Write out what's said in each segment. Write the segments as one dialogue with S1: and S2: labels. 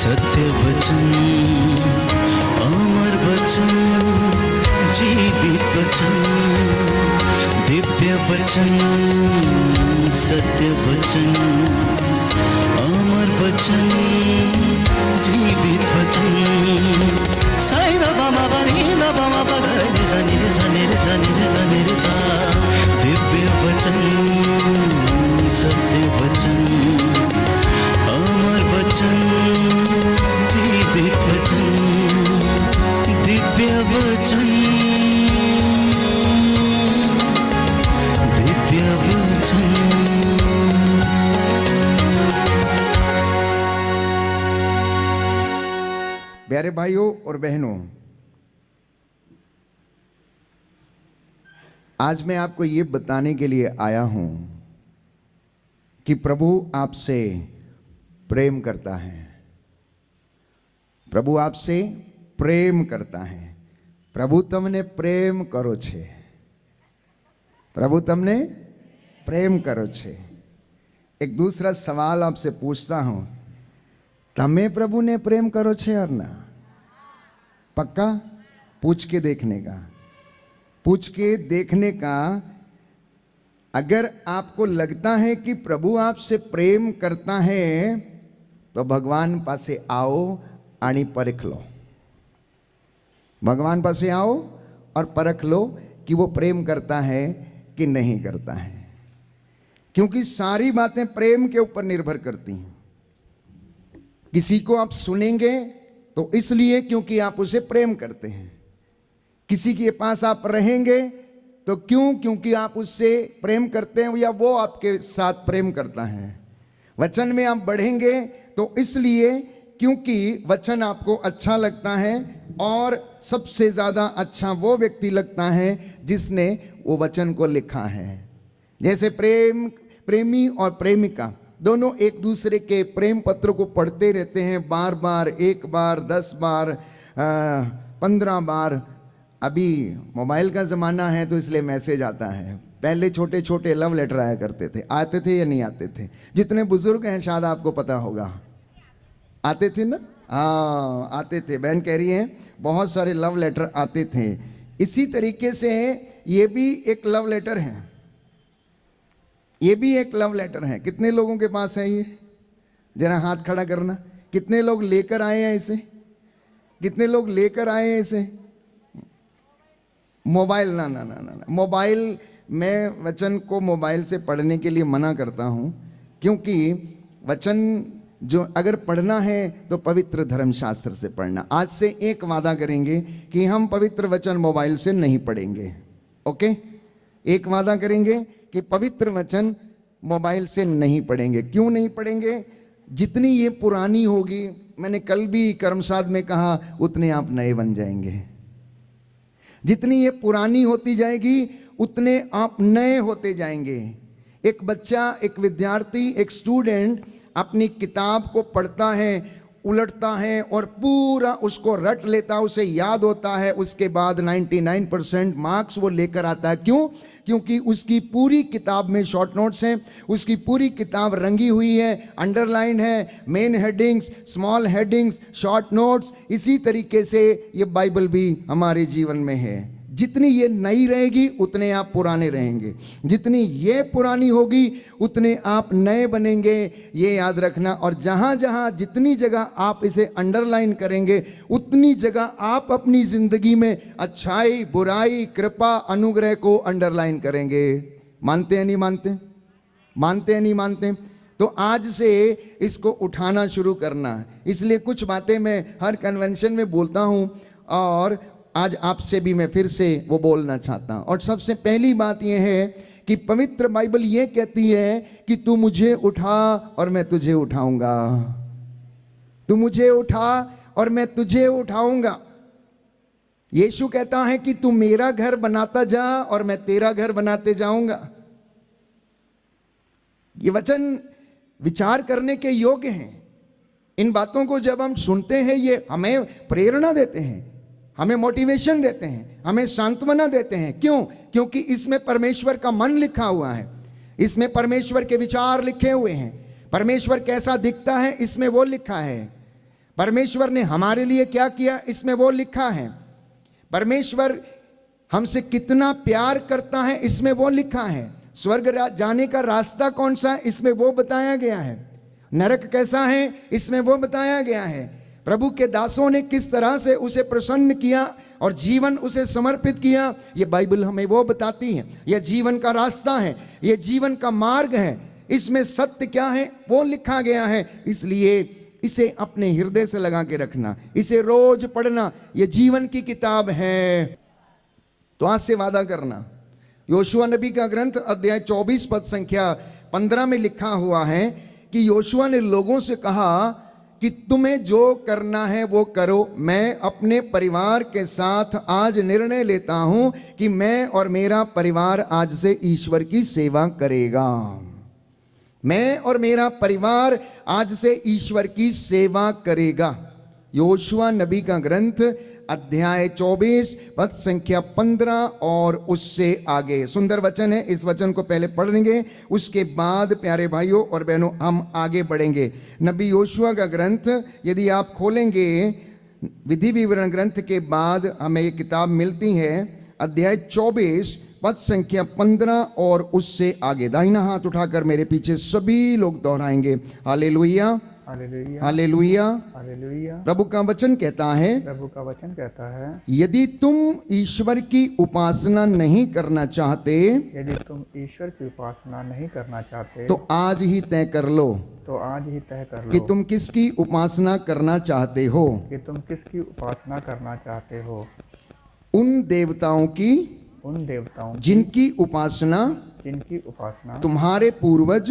S1: सत्य वचन, अमर वचन, जीवित वचन, दिव्य वचन, सत्य वचन, अमर वचन, जीवित वचन। साई दा बाबा बनी दा बाबा बगरे रे सा रे सा रे सा रे सा। दिव्य वचन, सत्य वचन, अमर वचन, जीवित वचन, दिव्य वचन, दिव्य वचन।
S2: प्यारे भाइयों और बहनों, आज मैं आपको ये बताने के लिए आया हूं कि प्रभु आपसे प्रेम करता है। प्रभु आपसे प्रेम करता है। प्रभु तमने प्रेम करो छे। प्रभु तमने प्रेम करो छे। एक दूसरा सवाल आपसे पूछता हूं, तमे प्रभु ने प्रेम करो छे और ना? पक्का? पूछ के देखने का, पूछ के देखने का। अगर आपको लगता है कि प्रभु आपसे प्रेम करता है तो भगवान पासे आओ आणि परख लो। भगवान पासे आओ और परख लो कि वो प्रेम करता है कि नहीं करता है, क्योंकि सारी बातें प्रेम के ऊपर निर्भर करती हैं। किसी को आप सुनेंगे तो इसलिए क्योंकि आप उसे प्रेम करते हैं। किसी के पास आप रहेंगे तो क्यों? क्योंकि आप उससे प्रेम करते हैं या वो आपके साथ प्रेम करता है। वचन में आप बढ़ेंगे तो इसलिए क्योंकि वचन आपको अच्छा लगता है, और सबसे ज़्यादा अच्छा वो व्यक्ति लगता है जिसने वो वचन को लिखा है। जैसे प्रेमी और प्रेमिका दोनों एक दूसरे के प्रेम पत्र को पढ़ते रहते हैं, बार बार, एक बार, 10 बार, 15 बार। अभी मोबाइल का ज़माना है तो इसलिए मैसेज आता है। पहले छोटे छोटे लव लेटर आया करते थे। आते थे या नहीं आते थे? जितने बुजुर्ग हैं शायद आपको पता होगा। आते थे ना? हाँ, आते थे। बहन कह रही है बहुत सारे लव लेटर आते थे। इसी तरीके से ये भी एक लव लेटर है। ये भी एक लव लेटर है। कितने लोगों के पास है ये? जरा हाथ खड़ा करना। कितने लोग लेकर आए हैं इसे? कितने लोग लेकर आए हैं इसे? मोबाइल ना ना ना ना मोबाइल, मैं वचन को मोबाइल से पढ़ने के लिए मना करता हूं, क्योंकि वचन जो अगर पढ़ना है तो पवित्र धर्मशास्त्र से पढ़ना। आज से एक वादा करेंगे कि हम पवित्र वचन मोबाइल से नहीं पढ़ेंगे। ओके? एक वादा करेंगे कि पवित्र वचन मोबाइल से नहीं पढ़ेंगे। क्यों नहीं पढ़ेंगे? जितनी ये पुरानी होगी, मैंने कल भी कर्मसाद में कहा, उतने आप नए बन जाएंगे। जितनी ये पुरानी होती जाएगी उतने आप नए होते जाएंगे। एक बच्चा, एक विद्यार्थी, एक स्टूडेंट अपनी किताब को पढ़ता है, उलटता है और पूरा उसको रट लेता है, उसे याद होता है। उसके बाद 99% मार्क्स वो लेकर आता है। क्यों? क्योंकि उसकी पूरी किताब में शॉर्ट नोट्स हैं, उसकी पूरी किताब रंगी हुई है, अंडरलाइन है, main headings, small headings, short notes. इसी तरीके से ये बाइबल भी हमारे जीवन में है। जितनी ये नई रहेगी उतने आप पुराने रहेंगे, जितनी ये पुरानी होगी उतने आप नए बनेंगे। ये याद रखना। और जहाँ जहाँ जितनी जगह आप इसे अंडरलाइन करेंगे उतनी जगह आप अपनी जिंदगी में अच्छाई, बुराई, कृपा, अनुग्रह को अंडरलाइन करेंगे। मानते हैं नहीं मानते? मानते हैं नहीं मानते? तो आज से इसको उठाना शुरू करना। इसलिए कुछ बातें मैं हर कन्वेंशन में बोलता हूँ और आज आपसे भी मैं फिर से वो बोलना चाहता हूं। और सबसे पहली बात यह है कि पवित्र बाइबल ये कहती है कि तू मुझे उठा और मैं तुझे उठाऊंगा। तू मुझे उठा और मैं तुझे उठाऊंगा। यीशु कहता है कि तू मेरा घर बनाता जा और मैं तेरा घर बनाते जाऊंगा। ये वचन विचार करने के योग्य हैं। इन बातों को जब हम सुनते हैं ये हमें प्रेरणा देते हैं, हमें मोटिवेशन देते हैं, हमें सांत्वना देते हैं। क्यों? क्योंकि इसमें परमेश्वर का मन लिखा हुआ है, इसमें परमेश्वर के विचार लिखे हुए हैं, परमेश्वर कैसा दिखता है इसमें वो लिखा है। परमेश्वर ने हमारे लिए क्या किया इसमें वो लिखा है। परमेश्वर हमसे कितना प्यार करता है इसमें वो लिखा है। स्वर्ग जाने का रास्ता कौन सा है इसमें वो बताया गया है। नरक कैसा है इसमें वो बताया गया है। प्रभु के दासों ने किस तरह से उसे प्रसन्न किया और जीवन उसे समर्पित किया, ये बाइबल हमें वो बताती है। यह जीवन का रास्ता है, यह जीवन का मार्ग है, इसमें सत्य क्या है वो लिखा गया है। इसलिए इसे अपने हृदय से लगा के रखना, इसे रोज पढ़ना। यह जीवन की किताब है। तो आज से वादा करना। योशुआ नबी का ग्रंथ अध्याय 24 पद संख्या 15 में लिखा हुआ है कि योशुआ ने लोगों से कहा कि तुम्हें जो करना है वो करो। मैं अपने परिवार के साथ आज निर्णय लेता हूं कि मैं और मेरा परिवार आज से ईश्वर की सेवा करेगा। मैं और मेरा परिवार आज से ईश्वर की सेवा करेगा। योशुआ नबी का ग्रंथ अध्याय 24 पद संख्या 15 और उससे आगे। सुंदर वचन है, इस वचन को पहले पढ़ेंगे, उसके बाद प्यारे भाइयों और बहनों हम आगे बढ़ेंगे। नबी योशुआ का ग्रंथ यदि आप खोलेंगे, विधि विवरण ग्रंथ के बाद हमें ये किताब मिलती है, अध्याय 24 पद संख्या 15 और उससे आगे। दाहिना हाथ उठाकर मेरे पीछे सभी लोग दोहराएंगे, हालेलुया
S3: हालेलुया
S2: हालेलुया।
S3: हालेलुया।
S2: प्रभु का वचन कहता है,
S3: प्रभु का वचन कहता है,
S2: यदि तुम ईश्वर की उपासना नहीं करना चाहते
S3: यदि तुम ईश्वर की उपासना नहीं करना चाहते
S2: तो आज ही तय कर लो
S3: तो आज ही तय कर
S2: कि
S3: लो
S2: तुम किसकी उपासना करना चाहते हो।
S3: कि तुम किसकी उपासना करना चाहते हो।
S2: उन देवताओं की
S3: उन देवताओं
S2: जिनकी उपासना
S3: जिनकी उपासना
S2: तुम्हारे पूर्वज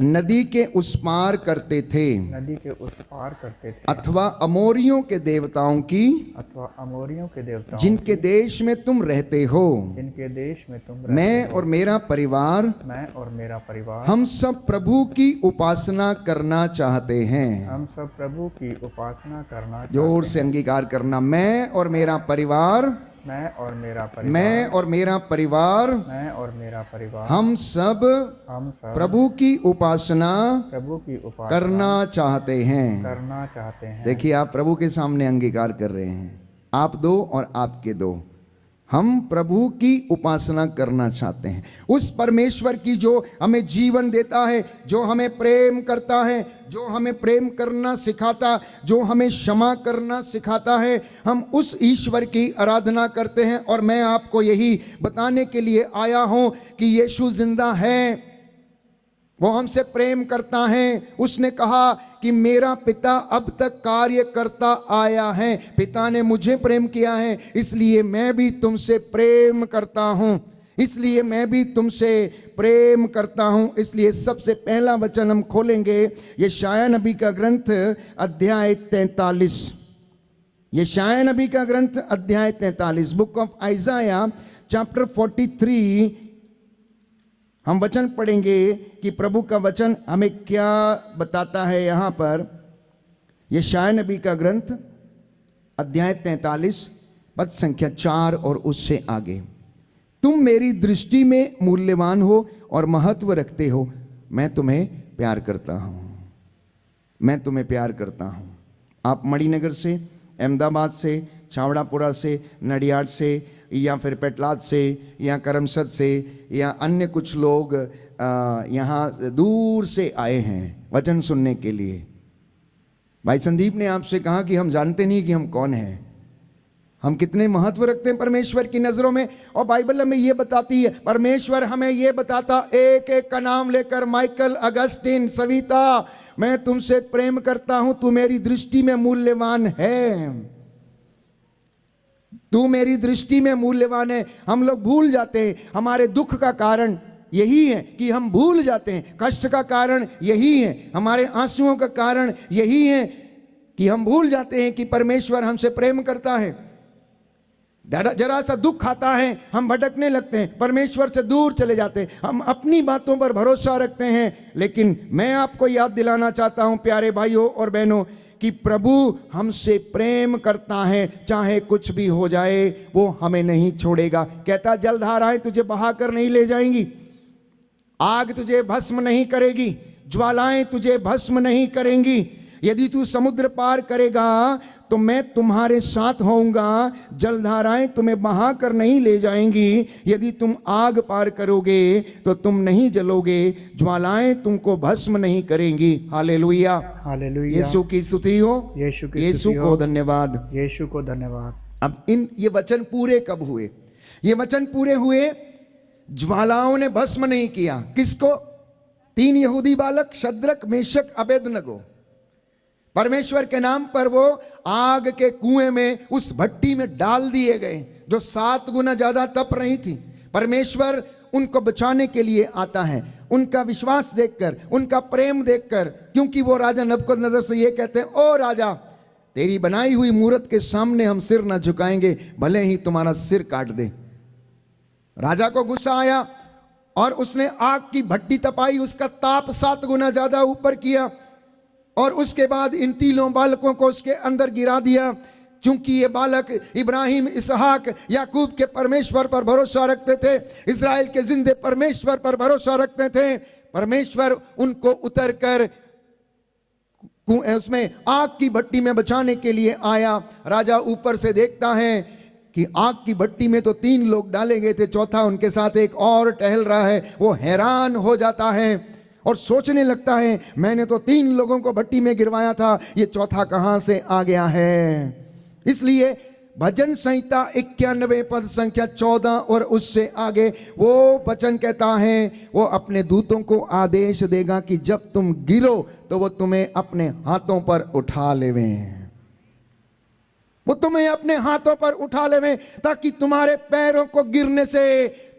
S2: नदी के उस पार करते थे,
S3: नदी के उस पार करते थे,
S2: अथवा अमोरियों के देवताओं की
S3: अथवा अमोरियों के देवताओं
S2: जिनके देश में तुम रहते हो।
S3: जिनके देश में तुम रहते
S2: मैं
S3: हो।
S2: और मेरा परिवार,
S3: मैं और मेरा परिवार,
S2: हम सब प्रभु की उपासना करना चाहते हैं।
S3: हम सब प्रभु की उपासना करना
S2: जोर
S3: चाहते
S2: से अंगीकार करना। मैं और मेरा परिवार,
S3: हैं। मैं और मेरा परिवार,
S2: मैं और मेरा परिवार,
S3: मैं और मेरा परिवार,
S2: हम सब प्रभु की उपासना
S3: प्रभु की उपासना
S2: करना चाहते हैं।
S3: करना चाहते हैं।
S2: देखिए, आप प्रभु के सामने अंगीकार कर रहे हैं, आप दो और आपके दो। हम प्रभु की उपासना करना चाहते हैं, उस परमेश्वर की जो हमें जीवन देता है, जो हमें प्रेम करता है, जो हमें प्रेम करना सिखाता, जो हमें क्षमा करना सिखाता है। हम उस ईश्वर की आराधना करते हैं। और मैं आपको यही बताने के लिए आया हूं कि यीशु जिंदा है, वो हमसे प्रेम करता है। उसने कहा कि मेरा पिता अब तक कार्य करता आया है, पिता ने मुझे प्रेम किया है, इसलिए मैं भी तुमसे प्रेम करता हूं, इसलिए मैं भी तुमसे प्रेम करता हूं। इसलिए सबसे पहला वचन हम खोलेंगे, यशायाह नबी का ग्रंथ अध्याय 43। यशायाह नबी का ग्रंथ अध्याय 43, बुक ऑफ आइजाया चैप्टर 43। हम वचन पढ़ेंगे कि प्रभु का वचन हमें क्या बताता है। यहां पर यशायाह नबी का ग्रंथ अध्याय 43 पद संख्या 4 और उससे आगे। तुम मेरी दृष्टि में मूल्यवान हो और महत्व रखते हो, मैं तुम्हें प्यार करता हूं, मैं तुम्हें प्यार करता हूं। आप मणिनगर से, अहमदाबाद से, छावड़ापुरा से, नडियाड से, या फिर पेटलाद से, या करमसद से, या अन्य कुछ लोग यहाँ दूर से आए हैं वचन सुनने के लिए। भाई संदीप ने आपसे कहा कि हम जानते नहीं कि हम कौन हैं, हम कितने महत्व रखते हैं परमेश्वर की नजरों में। और बाइबल हमें ये बताती है, परमेश्वर हमें ये बताता, एक एक का नाम लेकर, माइकल, अगस्टिन, सविता, मैं तुमसे प्रेम करता हूं, तू मेरी दृष्टि में मूल्यवान है, तू मेरी दृष्टि में मूल्यवान है। हम लोग भूल जाते हैं, हमारे दुख का कारण यही है कि हम भूल जाते हैं, कष्ट का कारण यही है, हमारे आंसुओं का कारण यही है कि हम भूल जाते हैं कि परमेश्वर हमसे प्रेम करता है। जरा सा दुख आता है, हम भटकने लगते हैं, परमेश्वर से दूर चले जाते हैं, हम अपनी बातों पर भरोसा रखते हैं। लेकिन मैं आपको याद दिलाना चाहता हूं प्यारे भाइयों और बहनों कि प्रभु हमसे प्रेम करता है, चाहे कुछ भी हो जाए वो हमें नहीं छोड़ेगा। कहता, जलधाराएं तुझे बहाकर नहीं ले जाएंगी, आग तुझे भस्म नहीं करेगी, ज्वालाएं तुझे भस्म नहीं करेंगी। यदि तू समुद्र पार करेगा तो मैं तुम्हारे साथ होऊंगा, जलधाराएं तुम्हें बहा कर नहीं ले जाएंगी। यदि तुम आग पार करोगे तो तुम नहीं जलोगे, ज्वालाएं तुमको भस्म नहीं करेंगी। Hallelujah,
S3: hallelujah.
S2: यीशु की स्तुति हो,
S3: यीशु की
S2: यीशु
S3: स्तुति
S2: को
S3: हो।
S2: धन्यवाद।
S3: यीशु को धन्यवाद।
S2: अब ये वचन पूरे कब हुए? ये वचन पूरे हुए, ज्वालाओं ने भस्म नहीं किया। किसको? 3 यहूदी बालक शद्रक, मेशक, अबेदनगो। परमेश्वर के नाम पर वो आग के कुएं में, उस भट्टी में डाल दिए गए, जो 7 गुना ज्यादा तप रही थी। परमेश्वर उनको बचाने के लिए आता है, उनका विश्वास देखकर, उनका प्रेम देखकर, क्योंकि वो राजा नबूकदनेस्सर से ये कहते हैं, ओ राजा, तेरी बनाई हुई मूरत के सामने हम सिर न झुकाएंगे, भले ही तुम्हारा सिर काट दे। राजा को गुस्सा आया और उसने आग की भट्टी तपाई, उसका ताप 7 गुना ज्यादा ऊपर किया और उसके बाद इन 3 बालकों को उसके अंदर गिरा दिया। चूंकि ये बालक इब्राहिम, इसहाक, याकूब के परमेश्वर पर भरोसा रखते थे, इज़राइल के जिंदे परमेश्वर पर भरोसा रखते थे, परमेश्वर उनको उतरकर उसमें आग की भट्टी में बचाने के लिए आया। राजा ऊपर से देखता है कि आग की भट्टी में तो 3 लोग डाले गए थे, चौथा उनके साथ एक और टहल रहा है। वो हैरान हो जाता है और सोचने लगता है, मैंने तो 3 लोगों को भट्टी में गिरवाया था, ये चौथा कहां से आ गया है। इसलिए भजन संहिता 91 पद संख्या 14 और उससे आगे वो वचन कहता है, वो अपने दूतों को आदेश देगा कि जब तुम गिरो तो वो तुम्हें अपने हाथों पर उठा लेवें। वो तुम्हें अपने हाथों पर उठा लेवें ताकि तुम्हारे पैरों को गिरने से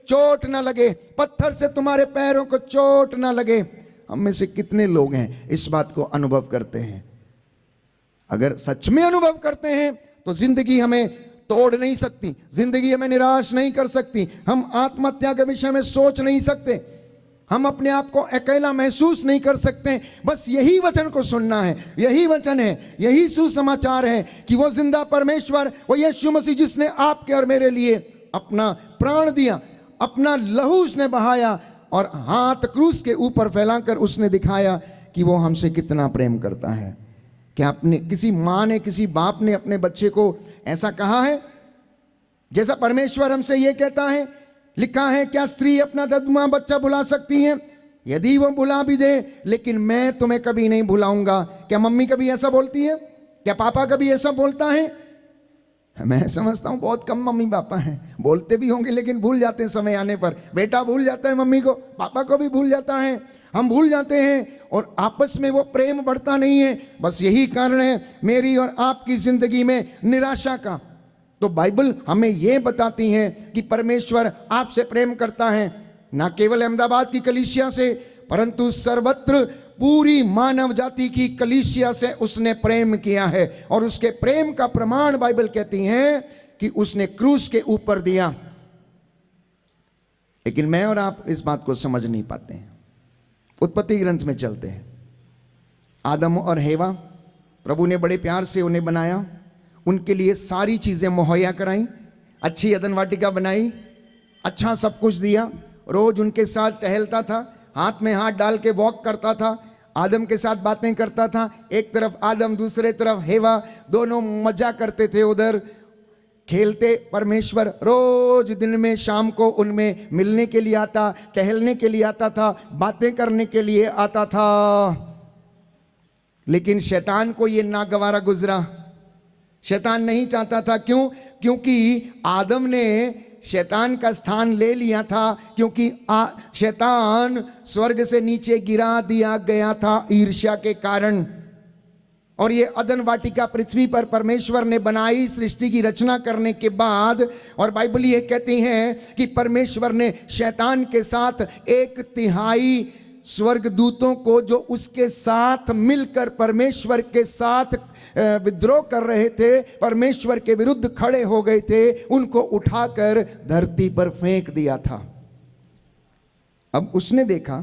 S2: चोट ना लगे, पत्थर से तुम्हारे पैरों को चोट ना लगे। हम में से कितने लोग हैं इस बात को अनुभव करते हैं? अगर सच में अनुभव करते हैं तो जिंदगी हमें तोड़ नहीं सकती, जिंदगी हमें निराश नहीं कर सकती, हम आत्महत्या के विषय में सोच नहीं सकते, हम अपने आप को अकेला महसूस नहीं कर सकते। बस यही वचन को सुनना है, यही वचन है, यही सुसमाचार है कि वो जिंदा परमेश्वर, वो यीशु मसीह जिसने आपके और मेरे लिए अपना प्राण दिया, अपना लहू उसने बहाया और हाथ क्रूस के ऊपर फैलाकर उसने दिखाया कि वो हमसे कितना प्रेम करता है। क्या अपने किसी माँ ने, किसी बाप ने अपने बच्चे को ऐसा कहा है जैसा परमेश्वर हमसे ये कहता है? लिखा है, क्या स्त्री अपना ददुआ बच्चा भुला सकती है? यदि वो भुला भी दे, लेकिन मैं तुम्हें कभी नहीं भुलाऊंगा। क्या मम्मी कभी ऐसा बोलती है? क्या पापा कभी ऐसा बोलता है? मैं समझता हूं बहुत कम मम्मी पापा हैं, बोलते भी होंगे लेकिन भूल जाते हैं समय आने पर। बेटा भूल जाता है मम्मी को, पापा को भी भूल जाता है, हम भूल जाते हैं और आपस में वो प्रेम बढ़ता नहीं है। बस यही कारण है मेरी और आपकी जिंदगी में निराशा का। तो बाइबल हमें ये बताती है कि परमेश्वर आपसे प्रेम करता है, ना केवल अहमदाबाद की कलीसिया से, परंतु सर्वत्र पूरी मानव जाति की कलीसिया से उसने प्रेम किया है। और उसके प्रेम का प्रमाण बाइबल कहती है कि उसने क्रूस के ऊपर दिया। लेकिन मैं और आप इस बात को समझ नहीं पाते हैं। उत्पत्ति ग्रंथ में चलते हैं, आदम और हेवा, प्रभु ने बड़े प्यार से उन्हें बनाया, उनके लिए सारी चीजें मुहैया कराई, अच्छी अदन वाटिका बनाई, अच्छा सब कुछ दिया, रोज उनके साथ टहलता था, हाथ में हाथ डाल के वॉक करता था, आदम के साथ बातें करता था। एक तरफ आदम, दूसरे तरफ हेवा, दोनों मजा करते थे, उधर खेलते। परमेश्वर रोज दिन में शाम को उनमें मिलने के लिए आता, टहलने के लिए आता था, बातें करने के लिए आता था। लेकिन शैतान को ये नागवारा गुजरा। शैतान नहीं चाहता था। क्यों? क्योंकि आदम ने शैतान का स्थान ले लिया था, क्योंकि शैतान स्वर्ग से नीचे गिरा दिया गया था ईर्ष्या के कारण। और ये अदन वाटिका पृथ्वी पर परमेश्वर ने बनाई सृष्टि की रचना करने के बाद। और बाइबल ये कहती है कि परमेश्वर ने शैतान के साथ 1/3 स्वर्गदूतों को, जो उसके साथ मिलकर परमेश्वर के साथ विद्रोह कर रहे थे, परमेश्वर के विरुद्ध खड़े हो गए थे, उनको उठाकर धरती पर फेंक दिया था। अब उसने देखा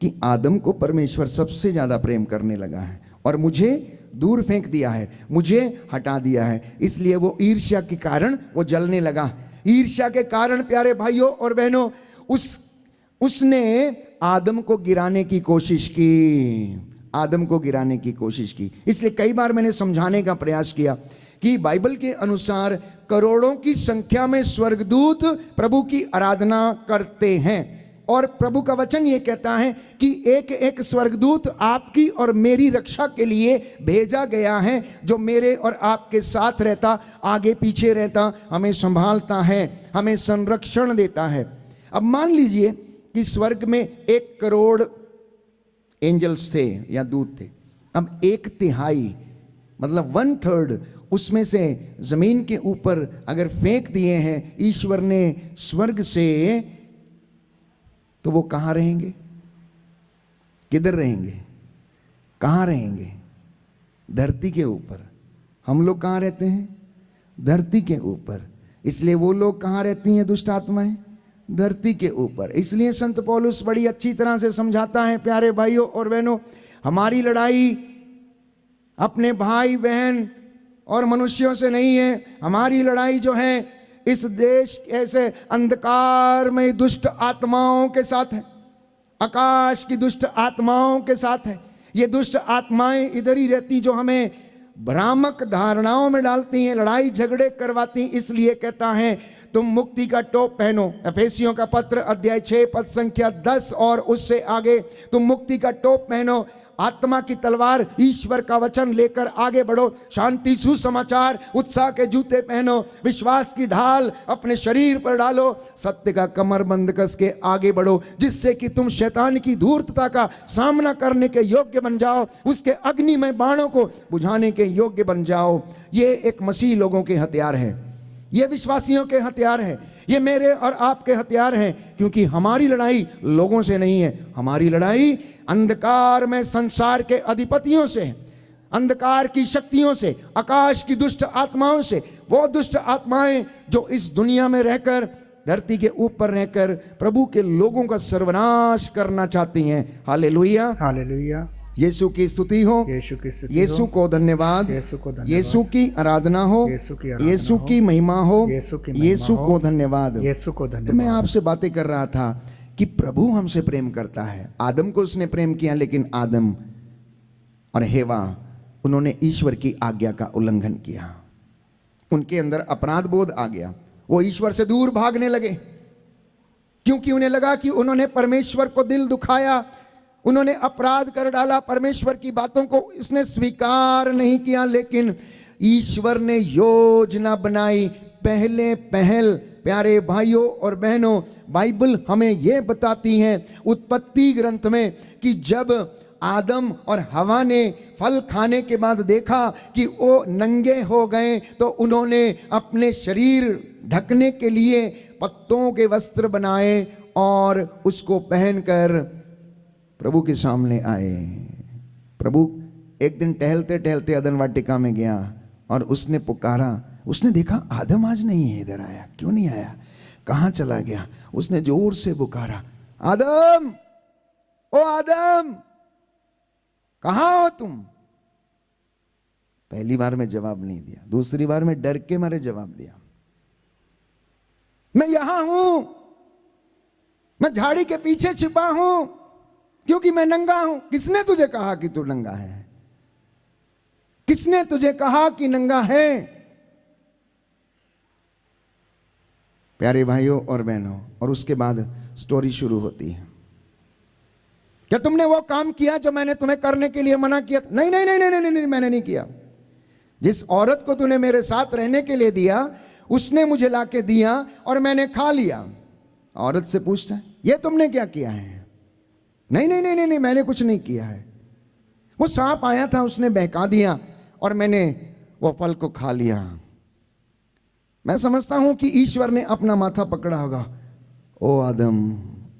S2: कि आदम को परमेश्वर सबसे ज्यादा प्रेम करने लगा है और मुझे दूर फेंक दिया है, मुझे हटा दिया है। इसलिए वो ईर्ष्या के कारण वो जलने लगा। ईर्ष्या के कारण प्यारे भाइयों और बहनों, उसने आदम को गिराने की कोशिश की। आदम को गिराने की कोशिश की। इसलिए कई बार मैंने समझाने का प्रयास किया कि बाइबल के अनुसार करोड़ों की संख्या में स्वर्गदूत प्रभु की आराधना करते हैं, और प्रभु का वचन ये कहता है कि एक एक स्वर्गदूत आपकी और मेरी रक्षा के लिए भेजा गया है, जो मेरे और आपके साथ रहता, आगे पीछे रहता, हमें संभालता है, हमें संरक्षण देता है। अब मान लीजिए कि स्वर्ग में 1 करोड़ एंजल्स थे या दूत थे। अब 1/3 मतलब 1/3 उसमें से जमीन के ऊपर अगर फेंक दिए हैं ईश्वर ने स्वर्ग से, तो वो कहां रहेंगे? किधर रहेंगे? कहां रहेंगे? धरती के ऊपर। हम लोग कहां रहते हैं? धरती के ऊपर। इसलिए वो लोग कहां रहती हैं दुष्ट आत्माएं? धरती के ऊपर। इसलिए संत पौलुस बड़ी अच्छी तरह से समझाता है, प्यारे भाइयों और बहनों, हमारी लड़ाई अपने भाई बहन और मनुष्यों से नहीं है। हमारी लड़ाई जो है इस देश ऐसे अंधकार में दुष्ट आत्माओं के साथ है, आकाश की दुष्ट आत्माओं के साथ है। ये दुष्ट आत्माएं इधर ही रहती जो हमें भ्रामक धारणाओं में डालती हैं, लड़ाई झगड़े करवाती। इसलिए कहता है तुम मुक्ति का टोप पहनो। एफेसियों का पत्र अध्याय 6 पद संख्या 10 और उससे आगे, तुम मुक्ति का टोप पहनो, आत्मा की तलवार ईश्वर का वचन लेकर आगे बढ़ो, शांति सुसमाचार उत्साह के जूते पहनो, विश्वास की ढाल अपने शरीर पर डालो, सत्य का कमरबंद कस के आगे बढ़ो, जिससे कि तुम शैतान की धूर्तता का सामना करने के योग्य बन जाओ, उसके अग्निमय बाणों को बुझाने के योग्य बन जाओ। ये एक मसीह लोगों के हथियार है, ये विश्वासियों के हथियार है, ये मेरे और आपके हथियार हैं। क्योंकि हमारी लड़ाई लोगों से नहीं है, हमारी लड़ाई अंधकार में संसार के अधिपतियों से, अंधकार की शक्तियों से, आकाश की दुष्ट आत्माओं से। वो दुष्ट आत्माएं जो इस दुनिया में रहकर, धरती के ऊपर रहकर प्रभु के लोगों का सर्वनाश करना चाहती हैं। Hallelujah,
S3: hallelujah.
S2: यीशु की स्तुति हो,
S3: यीशु की स्तुति
S2: यीशु
S3: हो,
S2: को धन्यवाद,
S3: यीशु को धन्यवाद,
S2: यीशु की आराधना हो,
S3: यीशु की आराधना
S2: यीशु
S3: हो,
S2: की महिमा हो,
S3: यीशु की महिमा
S2: यीशु
S3: हो,
S2: को धन्यवाद।
S3: यीशु को
S2: तो मैं
S3: धन्यवाद।
S2: आपसे बातें कर रहा था कि प्रभु हमसे प्रेम करता है। आदम को उसने प्रेम किया, लेकिन आदम और हेवा उन्होंने ईश्वर की आज्ञा का उल्लंघन किया, उनके अंदर अपराध बोध आ गया, वो ईश्वर से दूर भागने लगे, क्योंकि उन्हें लगा कि उन्होंने परमेश्वर को दिल दुखाया, उन्होंने अपराध कर डाला, परमेश्वर की बातों को इसने स्वीकार नहीं किया। लेकिन ईश्वर ने योजना बनाई, पहले पहल। प्यारे भाइयों और बहनों, बाइबल हमें यह बताती है उत्पत्ति ग्रंथ में कि जब आदम और हवा ने फल खाने के बाद देखा कि वो नंगे हो गए, तो उन्होंने अपने शरीर ढकने के लिए पत्तों के वस्त्र बनाए और उसको पहनकर प्रभु के सामने आए। प्रभु एक दिन टहलते टहलते अदन वाटिका में गया और उसने पुकारा। उसने देखा आदम आज नहीं है, इधर आया, क्यों नहीं आया, कहां चला गया? उसने जोर से पुकारा, आदम, ओ आदम, कहां हो तुम? पहली बार में जवाब नहीं दिया, दूसरी बार में डर के मारे जवाब दिया, मैं यहां हूं, मैं झाड़ी के पीछे छिपा हूं, क्योंकि मैं नंगा हूं। किसने तुझे कहा कि तू नंगा है? किसने तुझे कहा कि नंगा है? प्यारे भाइयों और बहनों, और उसके बाद स्टोरी शुरू होती है। क्या तुमने वो काम किया जो मैंने तुम्हें करने के लिए मना किया? नहीं नहीं नहीं नहीं नहीं, नहीं, मैंने नहीं किया। जिस औरत को तूने मेरे साथ रहने के लिए दिया, उसने मुझे लाके दिया और मैंने खा लिया। औरत से पूछता है, ये तुमने क्या किया है? नहीं नहीं नहीं नहीं, मैंने कुछ नहीं किया है। वो सांप आया था, उसने बहका दिया और मैंने वो फल को खा लिया। मैं समझता हूं कि ईश्वर ने अपना माथा पकड़ा होगा, ओ आदम,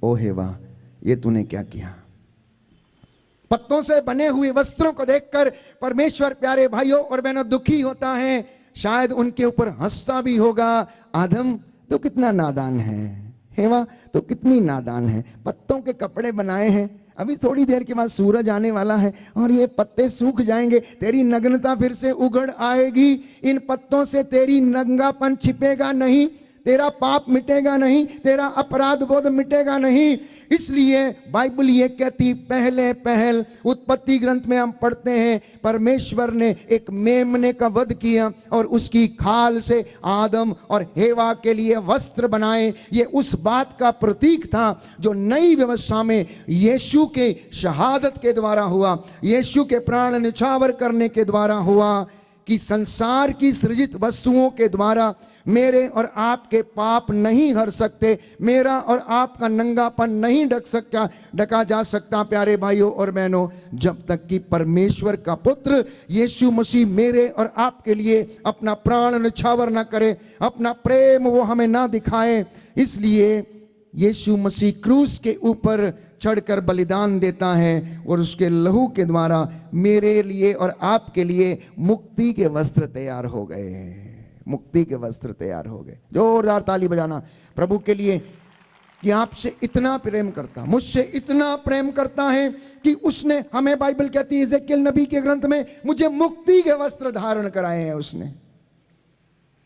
S2: ओ हेवा, ये तूने क्या किया? पत्तों से बने हुए वस्त्रों को देखकर परमेश्वर, प्यारे भाइयों और बहनों, दुखी होता है। शायद उनके ऊपर हंसता भी होगा। आदम तो कितना नादान है, हेवा तो कितनी नादान है। पत्तों के कपड़े बनाए हैं, अभी थोड़ी देर के बाद सूरज आने वाला है और ये पत्ते सूख जाएंगे, तेरी नग्नता फिर से उगड़ आएगी। इन पत्तों से तेरी नंगापन छिपेगा नहीं, तेरा पाप मिटेगा नहीं, तेरा अपराध बोध मिटेगा नहीं। इसलिए बाइबल ये कहती, पहले पहल उत्पत्ति ग्रंथ में हम पढ़ते हैं परमेश्वर ने एक मेमने का वध किया और उसकी खाल से आदम और हेवा के लिए वस्त्र बनाए। ये उस बात का प्रतीक था जो नई व्यवस्था में यीशु के शहादत के द्वारा हुआ, यीशु के प्राण न्यौछावर करने के द्वारा हुआ, कि संसार की सृजित वस्तुओं के द्वारा मेरे और आपके पाप नहीं हर सकते, मेरा और आपका नंगापन नहीं ढका जा सकता प्यारे भाइयों और बहनों, जब तक कि परमेश्वर का पुत्र यीशु मसीह मेरे और आपके लिए अपना प्राण न्यौछावर ना करे, अपना प्रेम वो हमें ना दिखाए। इसलिए यीशु मसीह क्रूस के ऊपर चढ़कर बलिदान देता है और उसके लहू के द्वारा मेरे लिए और आपके लिए मुक्ति के वस्त्र तैयार हो गए, मुक्ति के वस्त्र तैयार हो गए। जोरदार ताली बजाना प्रभु के लिए कि आपसे इतना प्रेम करता, मुझसे इतना प्रेम करता है कि उसने हमें, बाइबल कहती है एजेकियल नबी के ग्रंथ में, मुझे मुक्ति के वस्त्र धारण कराए हैं, उसने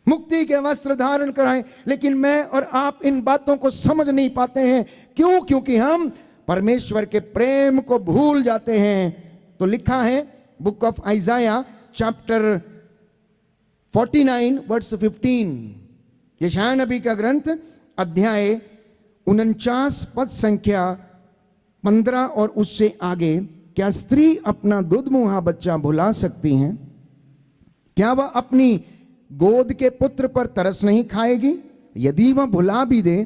S2: मुक्ति के वस्त्र धारण कराए। लेकिन मैं और आप इन बातों को समझ नहीं पाते हैं। क्यों? क्योंकि हम परमेश्वर के प्रेम को भूल जाते हैं। तो लिखा है book of Isaiah chapter 49 verse 15, यशायाह नबी का ग्रंथ अध्याय 49 पद संख्या 15 और उससे आगे, क्या स्त्री अपना दुधमुहा बच्चा भुला सकती है? क्या वह अपनी गोद के पुत्र पर तरस नहीं खाएगी? यदि वह भुला भी दे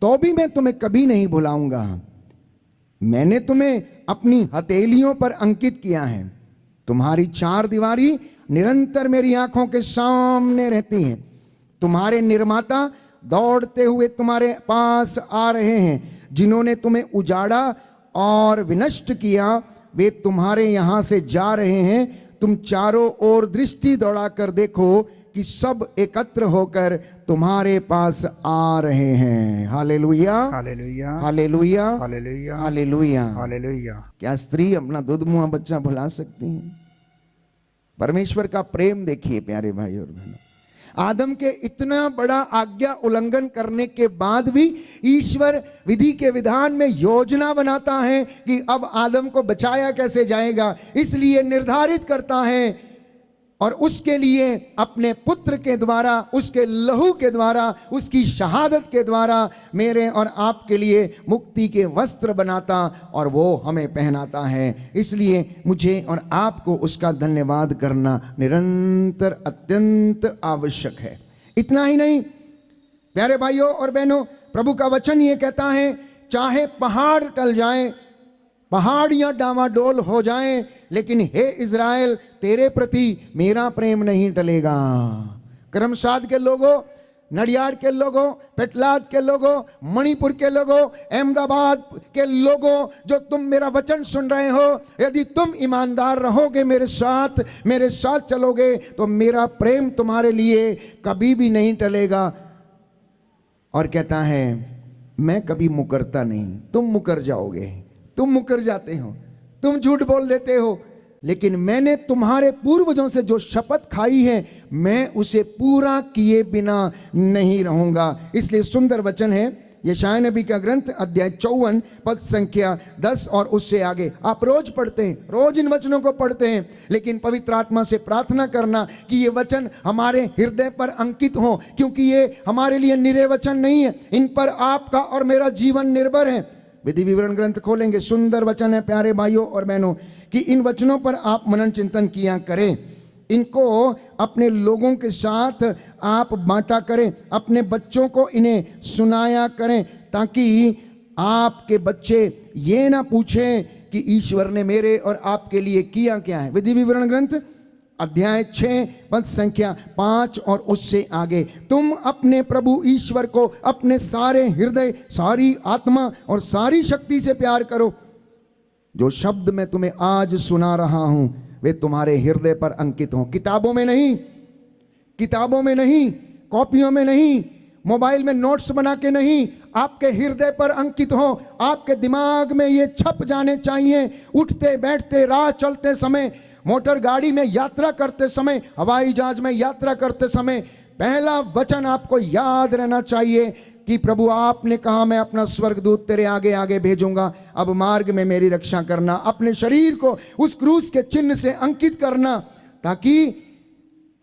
S2: तो भी मैं तुम्हें कभी नहीं भुलाऊंगा। मैंने तुम्हें अपनी हथेलियों पर अंकित किया है, तुम्हारी चार दीवारी निरंतर मेरी आंखों के सामने रहती हैं। तुम्हारे निर्माता दौड़ते हुए तुम्हारे पास आ रहे हैं, जिन्होंने तुम्हें उजाड़ा और विनष्ट किया वे तुम्हारे यहां से जा रहे हैं। तुम चारों ओर दृष्टि दौड़ा कर देखो कि सब एकत्र होकर तुम्हारे पास आ रहे हैं। Hallelujah,
S3: hallelujah,
S2: hallelujah,
S3: hallelujah,
S2: hallelujah,
S3: hallelujah.
S2: क्या स्त्री अपना दुधमुहा बच्चा भुला सकती है? परमेश्वर का प्रेम देखिए प्यारे भाई और बहनों। आदम के इतना बड़ा आज्ञा उल्लंघन करने के बाद भी ईश्वर विधि के विधान में योजना बनाता है कि अब आदम को बचाया कैसे जाएगा, इसलिए निर्धारित करता है और उसके लिए अपने पुत्र के द्वारा, उसके लहू के द्वारा, उसकी शहादत के द्वारा मेरे और आपके लिए मुक्ति के वस्त्र बनाता और वो हमें पहनाता है। इसलिए मुझे और आपको उसका धन्यवाद करना निरंतर अत्यंत आवश्यक है। इतना ही नहीं प्यारे भाइयों और बहनों, प्रभु का वचन ये कहता है, चाहे पहाड़ टल जाएं, पहाड़ियां डामाडोल हो जाएं, लेकिन हे इज़राइल तेरे प्रति मेरा प्रेम नहीं टलेगा। करमसाद के लोगों, नडियाड के लोगों, पेटलाद के लोगों, मणिपुर के लोगों, अहमदाबाद के लोगों, जो तुम मेरा वचन सुन रहे हो, यदि तुम ईमानदार रहोगे, मेरे साथ चलोगे, तो मेरा प्रेम तुम्हारे लिए कभी भी नहीं टलेगा। और कहता है मैं कभी मुकरता नहीं। तुम मुकर जाओगे, तुम मुकर जाते हो, तुम झूठ बोल देते हो, लेकिन मैंने तुम्हारे पूर्वजों से जो शपथ खाई है मैं उसे पूरा किए बिना नहीं रहूंगा। इसलिए सुंदर वचन है यशायाह नबी का ग्रंथ अध्याय 54 पद संख्या 10 और उससे आगे। आप रोज पढ़ते हैं, रोज इन वचनों को पढ़ते हैं, लेकिन पवित्र आत्मा से प्रार्थना करना कि ये वचन हमारे हृदय पर अंकित हो, क्योंकि ये हमारे लिए निरे वचन नहीं है, इन पर आपका और मेरा जीवन निर्भर है। विधि विवरण ग्रंथ खोलेंगे, सुंदर वचन है प्यारे भाइयों और बहनों, कि इन वचनों पर आप मनन चिंतन किया करें, इनको अपने लोगों के साथ आप बांटा करें, अपने बच्चों को इन्हें सुनाया करें, ताकि आपके बच्चे ये ना पूछें कि ईश्वर ने मेरे और आपके लिए किया क्या है। विधि विवरण ग्रंथ अध्याय 6 पद संख्या 5 और उससे आगे, तुम अपने प्रभु ईश्वर को अपने सारे हृदय, सारी आत्मा और सारी शक्ति से प्यार करो। जो शब्द मैं तुम्हें आज सुना रहा हूं वे तुम्हारे हृदय पर अंकित हों। किताबों में नहीं, किताबों में नहीं, कॉपियों में नहीं, मोबाइल में नोट्स बना के नहीं, आपके हृदय पर अंकित हो। आपके दिमाग में ये छप जाने चाहिए। उठते बैठते, राह चलते समय, मोटर गाड़ी में यात्रा करते समय, हवाई जहाज में यात्रा करते समय, पहला वचन आपको याद रहना चाहिए, कि प्रभु आपने कहा मैं अपना स्वर्गदूत तेरे आगे आगे भेजूंगा, अब मार्ग में मेरी रक्षा करना, अपने शरीर को उस क्रूस के चिन्ह से अंकित करना ताकि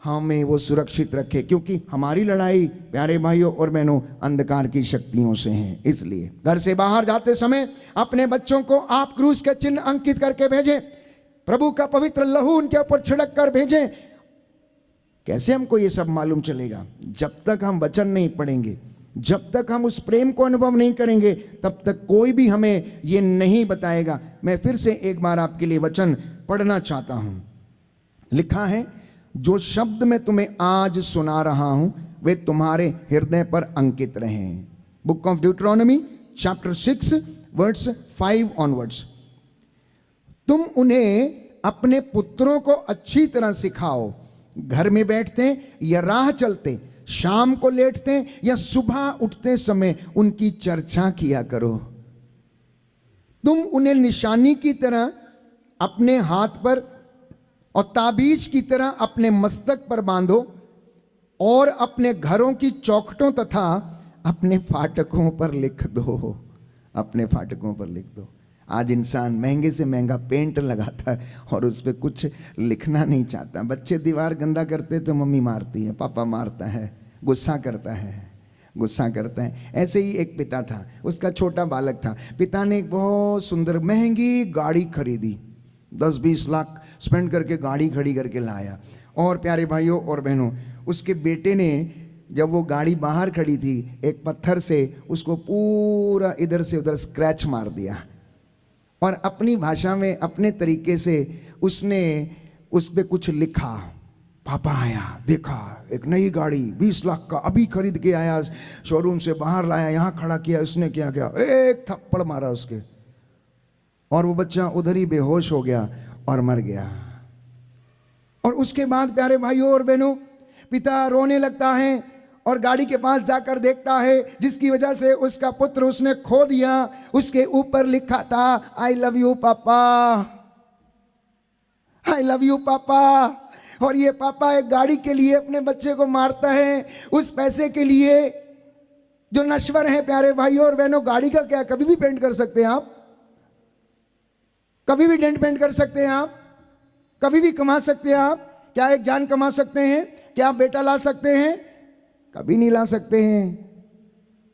S2: हमें वो सुरक्षित रखे, क्योंकि हमारी लड़ाई प्यारे भाइयों और बहनों अंधकार की शक्तियों से है। इसलिए घर से बाहर जाते समय अपने बच्चों को आप क्रूस के चिन्ह अंकित करके भेजें, प्रभु का पवित्र लहू उनके ऊपर छिड़क कर भेजें। कैसे हमको ये सब मालूम चलेगा? जब तक हम वचन नहीं पढ़ेंगे, जब तक हम उस प्रेम को अनुभव नहीं करेंगे, तब तक कोई भी हमें ये नहीं बताएगा। मैं फिर से एक बार आपके लिए वचन पढ़ना चाहता हूं। लिखा है, जो शब्द मैं तुम्हें आज सुना रहा हूं वे तुम्हारे हृदय पर अंकित रहें। Book of Deuteronomy chapter 6 words 5 onwards. तुम उन्हें अपने पुत्रों को अच्छी तरह सिखाओ, घर में बैठते या राह चलते, शाम को लेटते या सुबह उठते समय उनकी चर्चा किया करो। तुम उन्हें निशानी की तरह अपने हाथ पर और ताबीज की तरह अपने मस्तक पर बांधो और अपने घरों की चौखटों तथा अपने फाटकों पर लिख दो। अपने फाटकों पर लिख दो। आज इंसान महंगे से महंगा पेंट लगाता है और उस पर कुछ लिखना नहीं चाहता। बच्चे दीवार गंदा करते तो मम्मी मारती है, पापा मारता है, गुस्सा करता है, गुस्सा करता है। ऐसे ही एक पिता था, उसका छोटा बालक था। पिता ने एक बहुत सुंदर महंगी गाड़ी खरीदी, 10-20 लाख स्पेंड करके गाड़ी खड़ी करके लाया। और प्यारे भाइयों और बहनों, उसके बेटे ने जब वो गाड़ी बाहर खड़ी थी, एक पत्थर से उसको पूरा इधर से उधर स्क्रैच मार दिया और अपनी भाषा में अपने तरीके से उसने उस पर कुछ लिखा। पापा आया, देखा एक नई गाड़ी 20 लाख का अभी खरीद के आया, शोरूम से बाहर लाया, यहाँ खड़ा किया। उसने क्या किया, एक थप्पड़ मारा उसके और वो बच्चा उधर ही बेहोश हो गया और मर गया। और उसके बाद प्यारे भाइयों और बहनों, पिता रोने लगता है और गाड़ी के पास जाकर देखता है जिसकी वजह से उसका पुत्र उसने खो दिया। उसके ऊपर लिखा था, आई लव यू पापा, आई लव यू पापा। और ये पापा एक गाड़ी के लिए अपने बच्चे को मारता है, उस पैसे के लिए जो नश्वर है। प्यारे भाइयों और बहनों, गाड़ी का क्या कभी भी पेंट कर सकते हैं आप, कभी भी डेंट पेंट कर सकते हैं आप, कभी भी कमा सकते हैं आप। क्या एक जान कमा सकते हैं? क्या आप बेटा ला सकते हैं? कभी नहीं ला सकते हैं।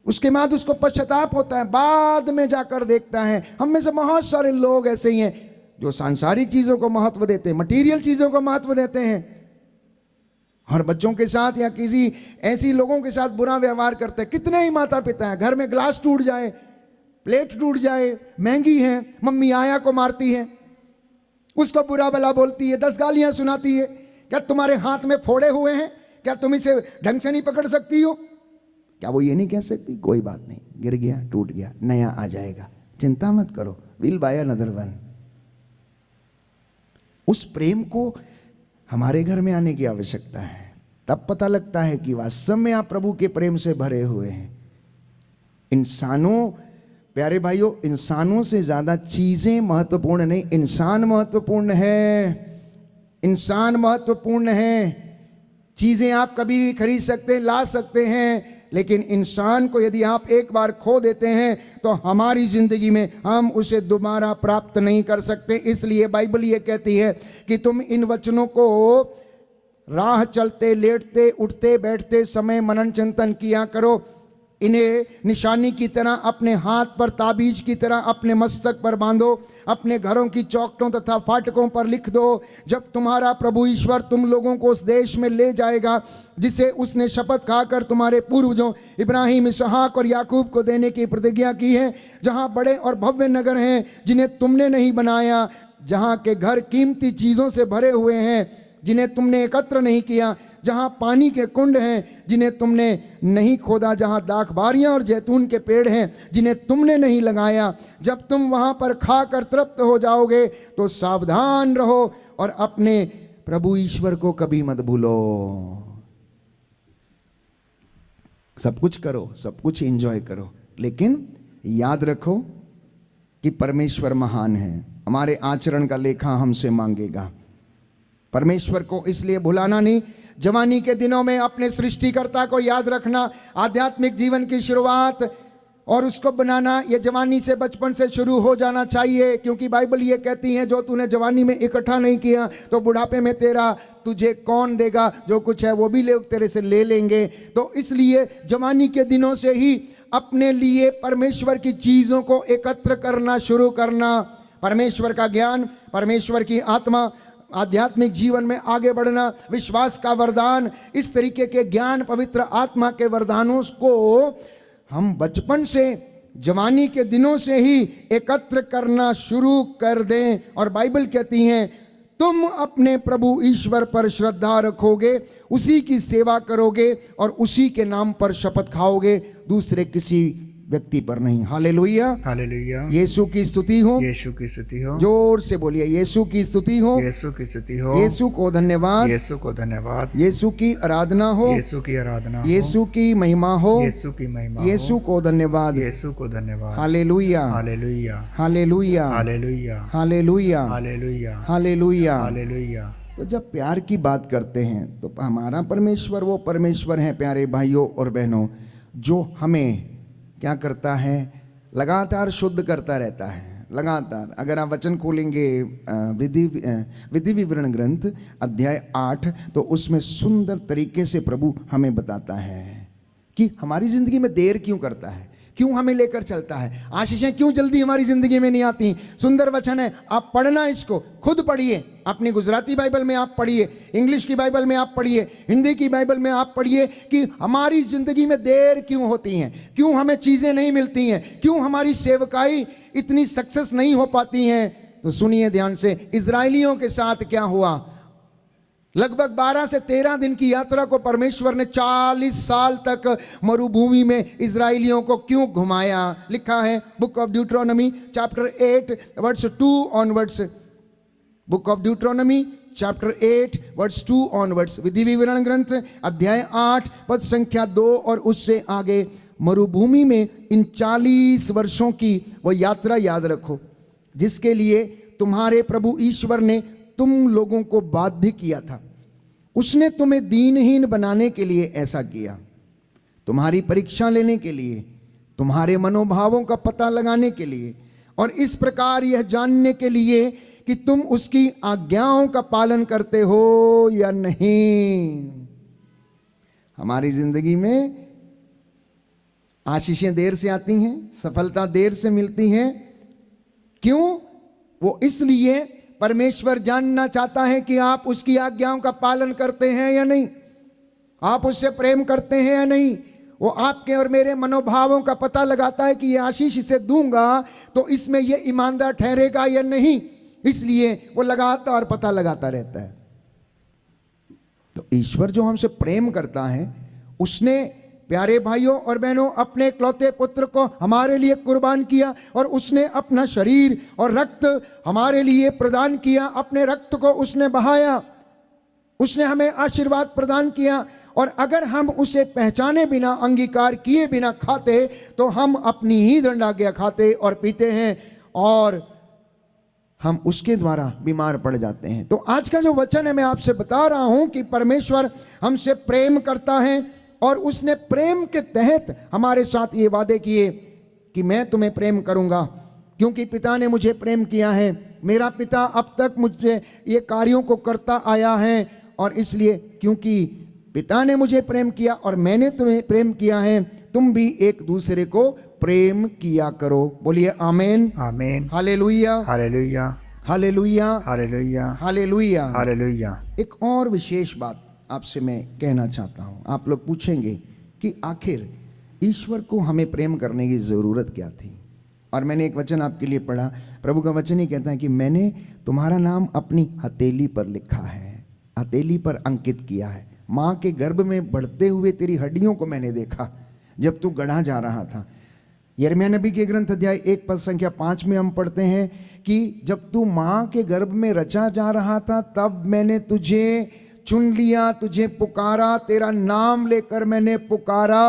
S2: उसके बाद उसको पश्चाताप होता है, बाद में जाकर देखता है। हम में से बहुत सारे लोग ऐसे ही हैं जो सांसारिक चीजों को महत्व देते हैं, मटीरियल चीजों को महत्व देते हैं, और बच्चों के साथ या किसी ऐसी लोगों के साथ बुरा व्यवहार करते हैं। कितने ही माता पिता हैं, घर में ग्लास टूट जाए, प्लेट टूट जाए, महंगी है, मम्मी आया को मारती है, उसको बुरा भला बोलती है, 10 गालियां सुनाती है। क्या तुम्हारे हाथ में फोड़े हुए हैं? क्या तुम इसे ढंग से नहीं पकड़ सकती हो? क्या वो ये नहीं कह सकती, कोई बात नहीं, गिर गया, टूट गया, नया आ जाएगा, चिंता मत करो, विल बाय अनदर वन। उस प्रेम को हमारे घर में आने की आवश्यकता है। तब पता लगता है कि वास्तव में आप प्रभु के प्रेम से भरे हुए हैं। इंसानों, प्यारे भाइयों, इंसानों से ज्यादा चीजें महत्वपूर्ण नहीं, इंसान महत्वपूर्ण है। इंसान महत्वपूर्ण है। चीजें आप कभी भी खरीद सकते हैं, ला सकते हैं, लेकिन इंसान को यदि आप एक बार खो देते हैं तो हमारी जिंदगी में हम उसे दोबारा प्राप्त नहीं कर सकते। इसलिए बाइबल ये कहती है कि तुम इन वचनों को राह चलते, लेटते, उठते, बैठते समय मनन चिंतन किया करो। इन्हें निशानी की तरह अपने हाथ पर, ताबीज की तरह अपने मस्तक पर बांधो, अपने घरों की चौखटों तथा फाटकों पर लिख दो। जब तुम्हारा प्रभु ईश्वर तुम लोगों को उस देश में ले जाएगा जिसे उसने शपथ खाकर तुम्हारे पूर्वजों इब्राहिम, इसहाक और याकूब को देने की प्रतिज्ञा की है, जहां बड़े और भव्य नगर हैं जिन्हें तुमने नहीं बनाया, जहां के घर कीमती चीजों से भरे हुए हैं जिन्हें तुमने एकत्र नहीं किया, जहां पानी के कुंड हैं जिन्हें तुमने नहीं खोदा, जहां दाखबारियां और जैतून के पेड़ हैं जिन्हें तुमने नहीं लगाया। जब तुम वहां पर खाकर तृप्त हो जाओगे तो सावधान रहो और अपने प्रभु ईश्वर को कभी मत भूलो। सब कुछ करो, सब कुछ एंजॉय करो, लेकिन याद रखो कि परमेश्वर महान है, हमारे आचरण का लेखा हमसे मांगेगा। परमेश्वर को इसलिए भुलाना नहीं जवानी के दिनों में अपने सृष्टिकर्ता को याद रखना, आध्यात्मिक जीवन की शुरुआत और उसको बनाना ये जवानी से, बचपन से शुरू हो जाना चाहिए, क्योंकि बाइबल ये कहती है जो तूने जवानी में इकट्ठा नहीं किया तो बुढ़ापे में तेरा तुझे कौन देगा, जो कुछ है वो भी लोग तेरे से ले लेंगे। तो इसलिए जवानी के दिनों से ही अपने लिए परमेश्वर की चीज़ों को एकत्र करना शुरू करना, परमेश्वर का ज्ञान, परमेश्वर की आत्मा, आध्यात्मिक जीवन में आगे बढ़ना, विश्वास का वरदान, इस तरीके के ज्ञान, पवित्र आत्मा के वरदानों को हम बचपन से, जवानी के दिनों से ही एकत्र करना शुरू कर दें। और बाइबल कहती है तुम अपने प्रभु ईश्वर पर श्रद्धा रखोगे, उसी की सेवा करोगे और उसी के नाम पर शपथ खाओगे, दूसरे किसी व्यक्ति पर नहीं। Hallelujah,
S3: hallelujah.
S2: यीशु की स्तुति हो,
S3: यीशु की स्तुति हो।
S2: जोर से बोलिए, यीशु की स्तुति हो,
S3: यीशु की स्तुति हो।
S2: यीशु को धन्यवाद,
S3: यीशु को धन्यवाद।
S2: यीशु की आराधना हो,
S3: यीशु की आराधना हो।
S2: यीशु की महिमा हो,
S3: यीशु की महिमा हो।
S2: यीशु को धन्यवाद।
S3: यीशु को धन्यवाद।
S2: Hallelujah,
S3: hallelujah,
S2: hallelujah,
S3: hallelujah,
S2: hallelujah,
S3: hallelujah,
S2: hallelujah.
S3: Hallelujah.
S2: तो जब प्यार की बात करते हैं तो हमारा परमेश्वर वो परमेश्वर है प्यारे भाइयों और बहनों, जो हमें क्या करता है, लगातार शुद्ध करता रहता है, लगातार। अगर आप वचन खोलेंगे विधि विवरण ग्रंथ अध्याय 8 तो उसमें सुंदर तरीके से प्रभु हमें बताता है कि हमारी जिंदगी में देर क्यों करता है, क्यों हमें लेकर चलता है, आशीषें क्यों जल्दी हमारी जिंदगी में नहीं आती। सुंदर वचन है, आप पढ़ना, इसको खुद पढ़िए, अपनी गुजराती बाइबल में आप पढ़िए, इंग्लिश की बाइबल में आप पढ़िए, हिंदी की बाइबल में आप पढ़िए कि हमारी जिंदगी में देर क्यों होती हैं, क्यों हमें चीजें नहीं मिलती हैं, क्यों हमारी सेवकाई इतनी सक्सेस नहीं हो पाती हैं। तो सुनिए ध्यान से, इजराइलियों के साथ क्या हुआ। लगभग 12 से 13 दिन की यात्रा को परमेश्वर ने 40 साल तक मरुभूमि में इजराइलियों को क्यों घुमाया। लिखा है book of Deuteronomy chapter 8 verse 2 onwards, book of Deuteronomy chapter 8 verse 2 onwards, विधि विवरण ग्रंथ अध्याय 8 पद संख्या 2 और उससे आगे। मरुभूमि में इन 40 वर्षों की वो यात्रा याद रखो जिसके लिए तुम्हारे प्रभु ईश्वर ने तुम लोगों को बाध्य किया था। उसने तुम्हें दीनहीन बनाने के लिए ऐसा किया, तुम्हारी परीक्षा लेने के लिए, तुम्हारे मनोभावों का पता लगाने के लिए, और इस प्रकार यह जानने के लिए कि तुम उसकी आज्ञाओं का पालन करते हो या नहीं। हमारी जिंदगी में आशीषें देर से आती हैं, सफलता देर से मिलती है। क्यों? वो इसलिए परमेश्वर जानना चाहता है कि आप उसकी आज्ञाओं का पालन करते हैं या नहीं, आप उससे प्रेम करते हैं या नहीं। वो आपके और मेरे मनोभावों का पता लगाता है कि ये आशीष इसे दूंगा तो इसमें ये ईमानदार ठहरेगा या नहीं, इसलिए वो लगातार पता लगाता रहता है। तो ईश्वर जो हमसे प्रेम करता है, उसने प्यारे भाइयों और बहनों अपने इकलौते पुत्र को हमारे लिए कुर्बान किया और उसने अपना शरीर और रक्त हमारे लिए प्रदान किया। अपने रक्त को उसने बहाया, उसने हमें आशीर्वाद प्रदान किया। और अगर हम उसे पहचाने बिना, अंगीकार किए बिना खाते तो हम अपनी ही दंडाज्ञा खाते और पीते हैं और हम उसके द्वारा बीमार पड़ जाते हैं। तो आज का जो वचन है मैं आपसे बता रहा हूं कि परमेश्वर हमसे प्रेम करता है और उसने प्रेम के तहत हमारे साथ ये वादे किए कि मैं तुम्हें प्रेम करूंगा क्योंकि पिता ने मुझे प्रेम किया है। मेरा पिता अब तक मुझे ये कार्यों को करता आया है और इसलिए क्योंकि पिता ने मुझे प्रेम किया और मैंने तुम्हें प्रेम किया है, तुम भी एक दूसरे को प्रेम किया करो। बोलिए आमीन,
S3: आमीन,
S2: hallelujah,
S3: hallelujah,
S2: hallelujah,
S3: hallelujah,
S2: hallelujah.
S3: Hallelujah.
S2: एक और विशेष बात आपसे मैं कहना चाहता हूं। आप लोग पूछेंगे कि आखिर ईश्वर को हमें प्रेम करने की ज़रूरत क्या थी। और मैंने एक वचन आपके लिए पढ़ा, प्रभु का वचन ही कहता है कि मैंने तुम्हारा नाम अपनी हथेली पर लिखा है, हथेली पर अंकित किया है। माँ के गर्भ में बढ़ते हुए तेरी हड्डियों को मैंने देखा जब तू गढ़ा जा रहा था। यिर्मयाह नबी के ग्रंथ अध्याय 1 पद संख्या 5 में हम पढ़ते हैं कि जब तू माँ के गर्भ में रचा जा रहा था तब मैंने तुझे चुन लिया, तुझे पुकारा, तेरा नाम लेकर मैंने पुकारा।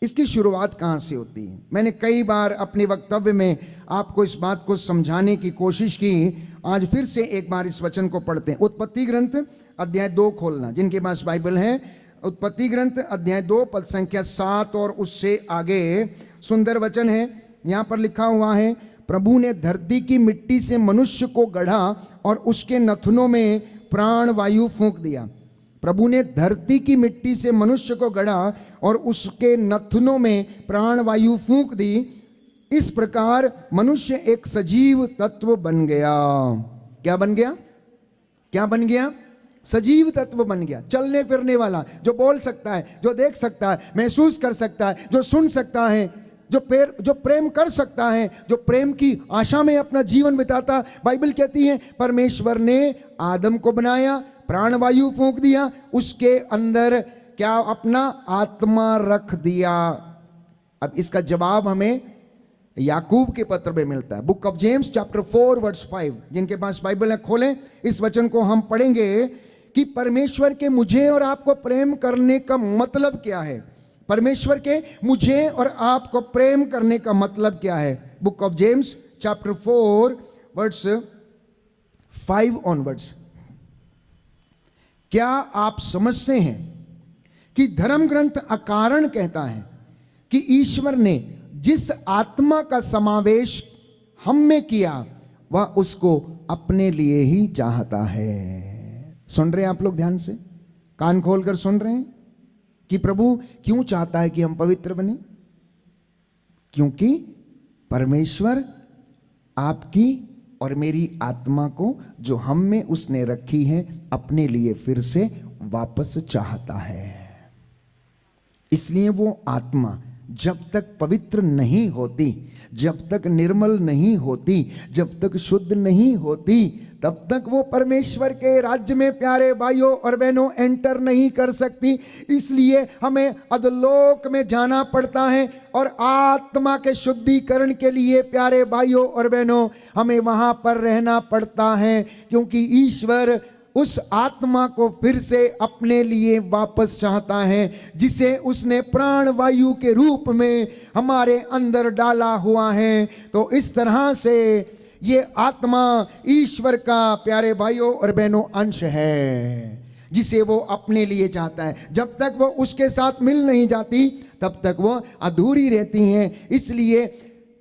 S2: इसकी शुरुआत कहाँ से होती है? मैंने कई बार अपने वक्तव्य में आपको इस बात को समझाने की कोशिश की। आज फिर से एक बार इस वचन को पढ़ते हैं। उत्पत्ति ग्रंथ अध्याय 2 खोलना, जिनके पास बाइबल है। उत्पत्ति ग्रंथ अध्याय 2 पद संख्या 7 और उससे आगे सुंदर वचन है। यहाँ पर लिखा हुआ है, प्रभु ने धरती की मिट्टी से मनुष्य को गढ़ा और उसके नथनों में प्राण वायु फूंक दिया। प्रभु ने धरती की मिट्टी से मनुष्य को गढ़ा और उसके नथनों में प्राण वायु फूंक दी। इस प्रकार मनुष्य एक सजीव तत्व बन गया। क्या बन गया? क्या बन गया? सजीव तत्व बन गया। चलने फिरने वाला, जो बोल सकता है, जो देख सकता है, महसूस कर सकता है, जो सुन सकता है, जो प्रेम कर सकता है, जो प्रेम की आशा में अपना जीवन बिताता। बाइबल कहती है परमेश्वर ने आदम को बनाया, प्राणवायु फूंक दिया, उसके अंदर क्या? अपना आत्मा रख दिया। अब इसका जवाब हमें याकूब के पत्र में मिलता है। Book of James chapter 4 verse 5, जिनके पास बाइबल है खोलें। इस वचन को हम पढ़ेंगे कि परमेश्वर के मुझे और आपको प्रेम करने का मतलब क्या है। परमेश्वर के मुझे और आपको प्रेम करने का मतलब क्या है? Book of James chapter 4 verse 5 onwards. क्या आप समझते हैं कि धर्म ग्रंथ अकारण कहता है कि ईश्वर ने जिस आत्मा का समावेश हम में किया वह उसको अपने लिए ही चाहता है। सुन रहे हैं आप लोग? ध्यान से कान खोलकर सुन रहे हैं कि प्रभु क्यों चाहता है कि हम पवित्र बने? क्योंकि परमेश्वर आपकी और मेरी आत्मा को जो हम में उसने रखी है अपने लिए फिर से वापस चाहता है। इसलिए वो आत्मा जब तक पवित्र नहीं होती, जब तक निर्मल नहीं होती, जब तक शुद्ध नहीं होती, तब तक वो परमेश्वर के राज्य में प्यारे भाइयों और बहनों एंटर नहीं कर सकती। इसलिए हमें अधोलोक में जाना पड़ता है और आत्मा के शुद्धिकरण के लिए प्यारे भाइयों और बहनों हमें वहां पर रहना पड़ता है, क्योंकि ईश्वर उस आत्मा को फिर से अपने लिए वापस चाहता है जिसे उसने प्राण वायु के रूप में हमारे अंदर डाला हुआ है। तो इस तरह से ये आत्मा ईश्वर का प्यारे भाइयों और बहनों अंश है जिसे वो अपने लिए चाहता है। जब तक वो उसके साथ मिल नहीं जाती तब तक वो अधूरी रहती हैं। इसलिए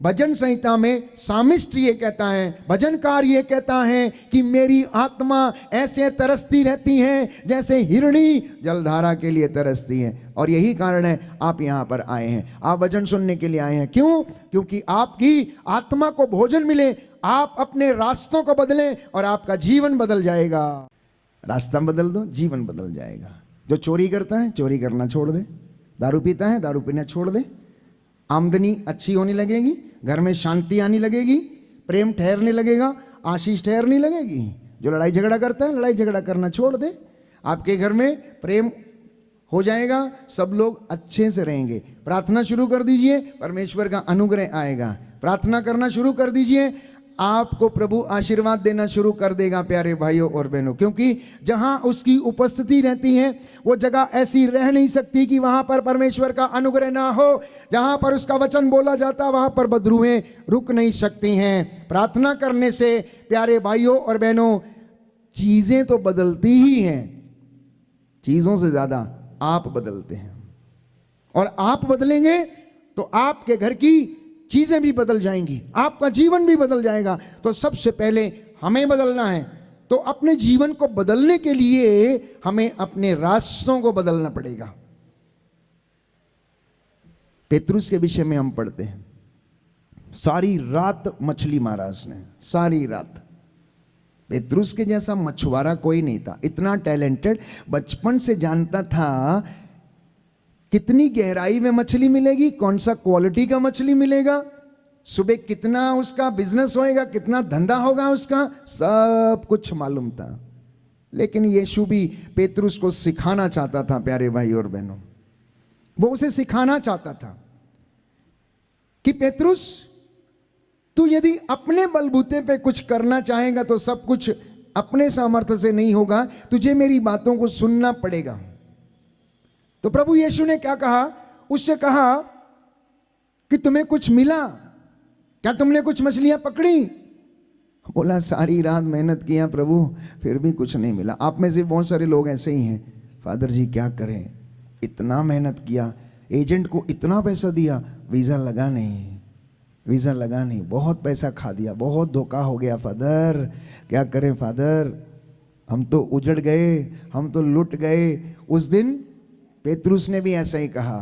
S2: भजन संहिता में सामिस्ट ये कहता है, भजनकार ये कहता है कि मेरी आत्मा ऐसे तरसती रहती है जैसे हिरणी जलधारा के लिए तरसती है। और यही कारण है आप यहाँ पर आए हैं, आप भजन सुनने के लिए आए हैं। क्यों? क्योंकि आपकी आत्मा को भोजन मिले, आप अपने रास्तों को बदलें और आपका जीवन बदल जाएगा। रास्ता बदल दो, जीवन बदल जाएगा। जो चोरी करता है चोरी करना छोड़ दे, दारू पीता है दारू पीना छोड़ दे, आमदनी अच्छी होने लगेगी, घर में शांति आने लगेगी, प्रेम ठहरने लगेगा, आशीष ठहरने लगेगी। जो लड़ाई झगड़ा करता है लड़ाई झगड़ा करना छोड़ दे, आपके घर में प्रेम हो जाएगा, सब लोग अच्छे से रहेंगे। प्रार्थना शुरू कर दीजिए, परमेश्वर का अनुग्रह आएगा। प्रार्थना करना शुरू कर दीजिए, आपको प्रभु आशीर्वाद देना शुरू कर देगा प्यारे भाइयों और बहनों। क्योंकि जहां उसकी उपस्थिति रहती है वो जगह ऐसी रह नहीं सकती कि वहां पर परमेश्वर का अनुग्रह ना हो। जहां पर उसका वचन बोला जाता वहां पर बदरूहें रुक नहीं सकती हैं। प्रार्थना करने से प्यारे भाइयों और बहनों चीजें तो बदलती ही हैं, चीजों से ज्यादा आप बदलते हैं। और आप बदलेंगे तो आपके घर की चीजें भी बदल जाएंगी, आपका जीवन भी बदल जाएगा। तो सबसे पहले हमें बदलना है। तो अपने जीवन को बदलने के लिए हमें अपने रास्तों को बदलना पड़ेगा। पेतरुस के विषय में हम पढ़ते हैं, सारी रात मछली मारा उसने, सारी रात। पेतरुस के जैसा मछुआरा कोई नहीं था, इतना टैलेंटेड, बचपन से जानता था कितनी गहराई में मछली मिलेगी, कौन सा क्वालिटी का मछली मिलेगा, सुबह कितना उसका बिजनेस होएगा, कितना धंधा होगा उसका, सब कुछ मालूम था। लेकिन यीशु भी पेतरुस को सिखाना चाहता था प्यारे भाई और बहनों, वो उसे सिखाना चाहता था कि पेतरुस तू यदि अपने बलबूते पे कुछ करना चाहेगा तो सब कुछ अपने सामर्थ्य से नहीं होगा, तुझे मेरी बातों को सुनना पड़ेगा। तो प्रभु यीशु ने क्या कहा? उससे कहा कि तुम्हें कुछ मिला? क्या तुमने कुछ मछलियां पकड़ी? बोला सारी रात मेहनत किया प्रभु, फिर भी कुछ नहीं मिला। आप में से बहुत सारे लोग ऐसे ही हैं, फादर जी क्या करें, इतना मेहनत किया, एजेंट को इतना पैसा दिया, वीज़ा लगा नहीं, वीज़ा लगा नहीं, बहुत पैसा खा दिया, बहुत धोखा हो गया फादर, क्या करें फादर, हम तो उजड़ गए, हम तो लुट गए। उस दिन पेतरुस ने भी ऐसा ही कहा।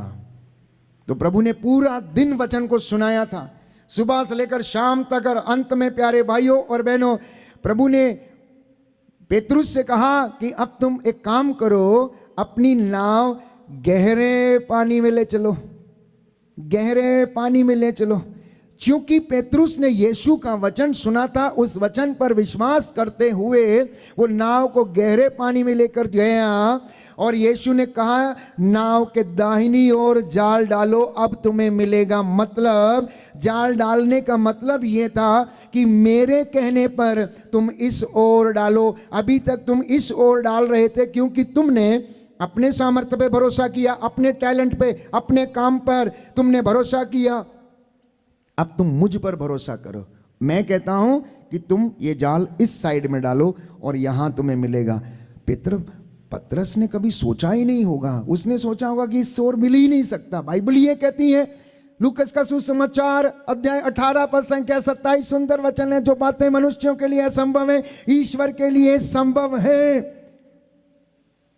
S2: तो प्रभु ने पूरा दिन वचन को सुनाया था, सुबह से लेकर शाम तक, और अंत में प्यारे भाइयों और बहनों, प्रभु ने पेतरुस से कहा कि अब तुम एक काम करो, अपनी नाव गहरे पानी में ले चलो, गहरे पानी में ले चलो। क्योंकि पेतरुस ने यीशु का वचन सुना था, उस वचन पर विश्वास करते हुए वो नाव को गहरे पानी में लेकर गया, और यीशु ने कहा नाव के दाहिनी ओर जाल डालो, अब तुम्हें मिलेगा। मतलब जाल डालने का मतलब ये था कि मेरे कहने पर तुम इस ओर डालो। अभी तक तुम इस ओर डाल रहे थे क्योंकि तुमने अपने सामर्थ्य पे भरोसा किया, अपने टैलेंट पे, अपने काम पर तुमने भरोसा किया। अब तुम मुझ पर भरोसा करो। मैं कहता हूं कि तुम ये जाल इस साइड में डालो और यहां तुम्हें मिलेगा। पतरस ने कभी सोचा ही नहीं होगा, उसने सोचा होगा कि इस ओर मिल ही नहीं सकता। बाइबल ये कहती है, लूकस का सुसमाचार अध्याय 18 पद संख्या 27, सुंदर वचन है, जो बातें मनुष्यों के लिए असंभव है ईश्वर के लिए संभव है,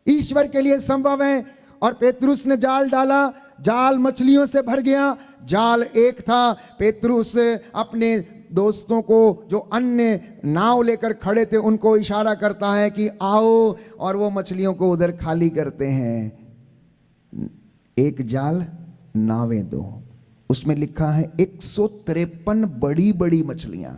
S2: ईश्वर के लिए संभव है। और पेतरुस ने जाल डाला, जाल मछलियों से भर गया। जाल एक था। पेतरुस अपने दोस्तों को जो अन्य नाव लेकर खड़े थे उनको इशारा करता है कि आओ, और वो मछलियों को उधर खाली करते हैं। एक जाल नावें दो, उसमें लिखा है 153 बड़ी बड़ी मछलियां,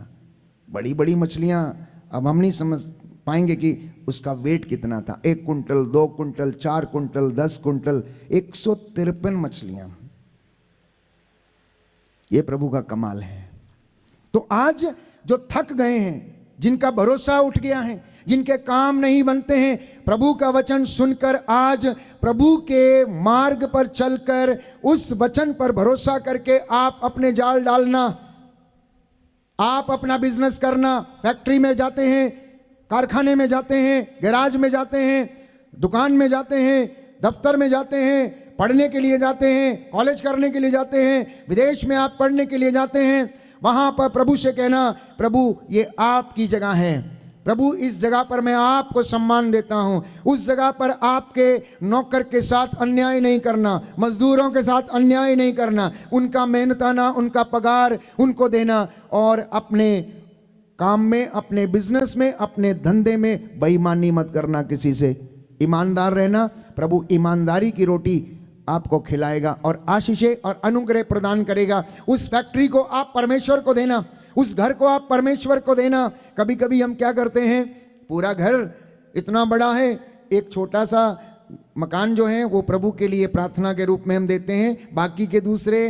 S2: बड़ी बड़ी मछलियां। अब हम नहीं समझ पाएंगे कि उसका वेट कितना था, 1 कुंटल, 2 कुंटल, 4 कुंटल, 10 कुंटल, 153 मछलियां। ये प्रभु का कमाल है। तो आज जो थक गए हैं, जिनका भरोसा उठ गया है, जिनके काम नहीं बनते हैं, प्रभु का वचन सुनकर आज प्रभु के मार्ग पर चलकर उस वचन पर भरोसा करके आप अपने जाल डालना, आप अपना बिजनेस करना। फैक्ट्री में जाते हैं, कारखाने में जाते हैं, गैराज में जाते हैं, दुकान में जाते हैं, दफ्तर में जाते हैं, पढ़ने के लिए जाते हैं, कॉलेज करने के लिए जाते हैं, विदेश में आप पढ़ने के लिए जाते हैं। वहां पर प्रभु से कहना, प्रभु ये आपकी जगह है, प्रभु इस जगह पर मैं आपको सम्मान देता हूं। उस जगह पर आपके नौकर के साथ अन्याय नहीं करना, मजदूरों के साथ अन्याय नहीं करना, उनका मेहनताना, उनका पगार उनको देना, और अपने काम में, अपने बिजनेस में, अपने धंधे में बेईमानी मत करना, किसी से ईमानदार रहना। प्रभु ईमानदारी की रोटी आपको खिलाएगा और आशीषें और अनुग्रह प्रदान करेगा। उस फैक्ट्री को आप परमेश्वर को देना, उस घर को आप परमेश्वर को देना। कभी कभी हम क्या करते हैं, पूरा घर इतना बड़ा है, एक छोटा सा मकान जो है वो प्रभु के लिए प्रार्थना के रूप में हम देते हैं, बाकी के दूसरे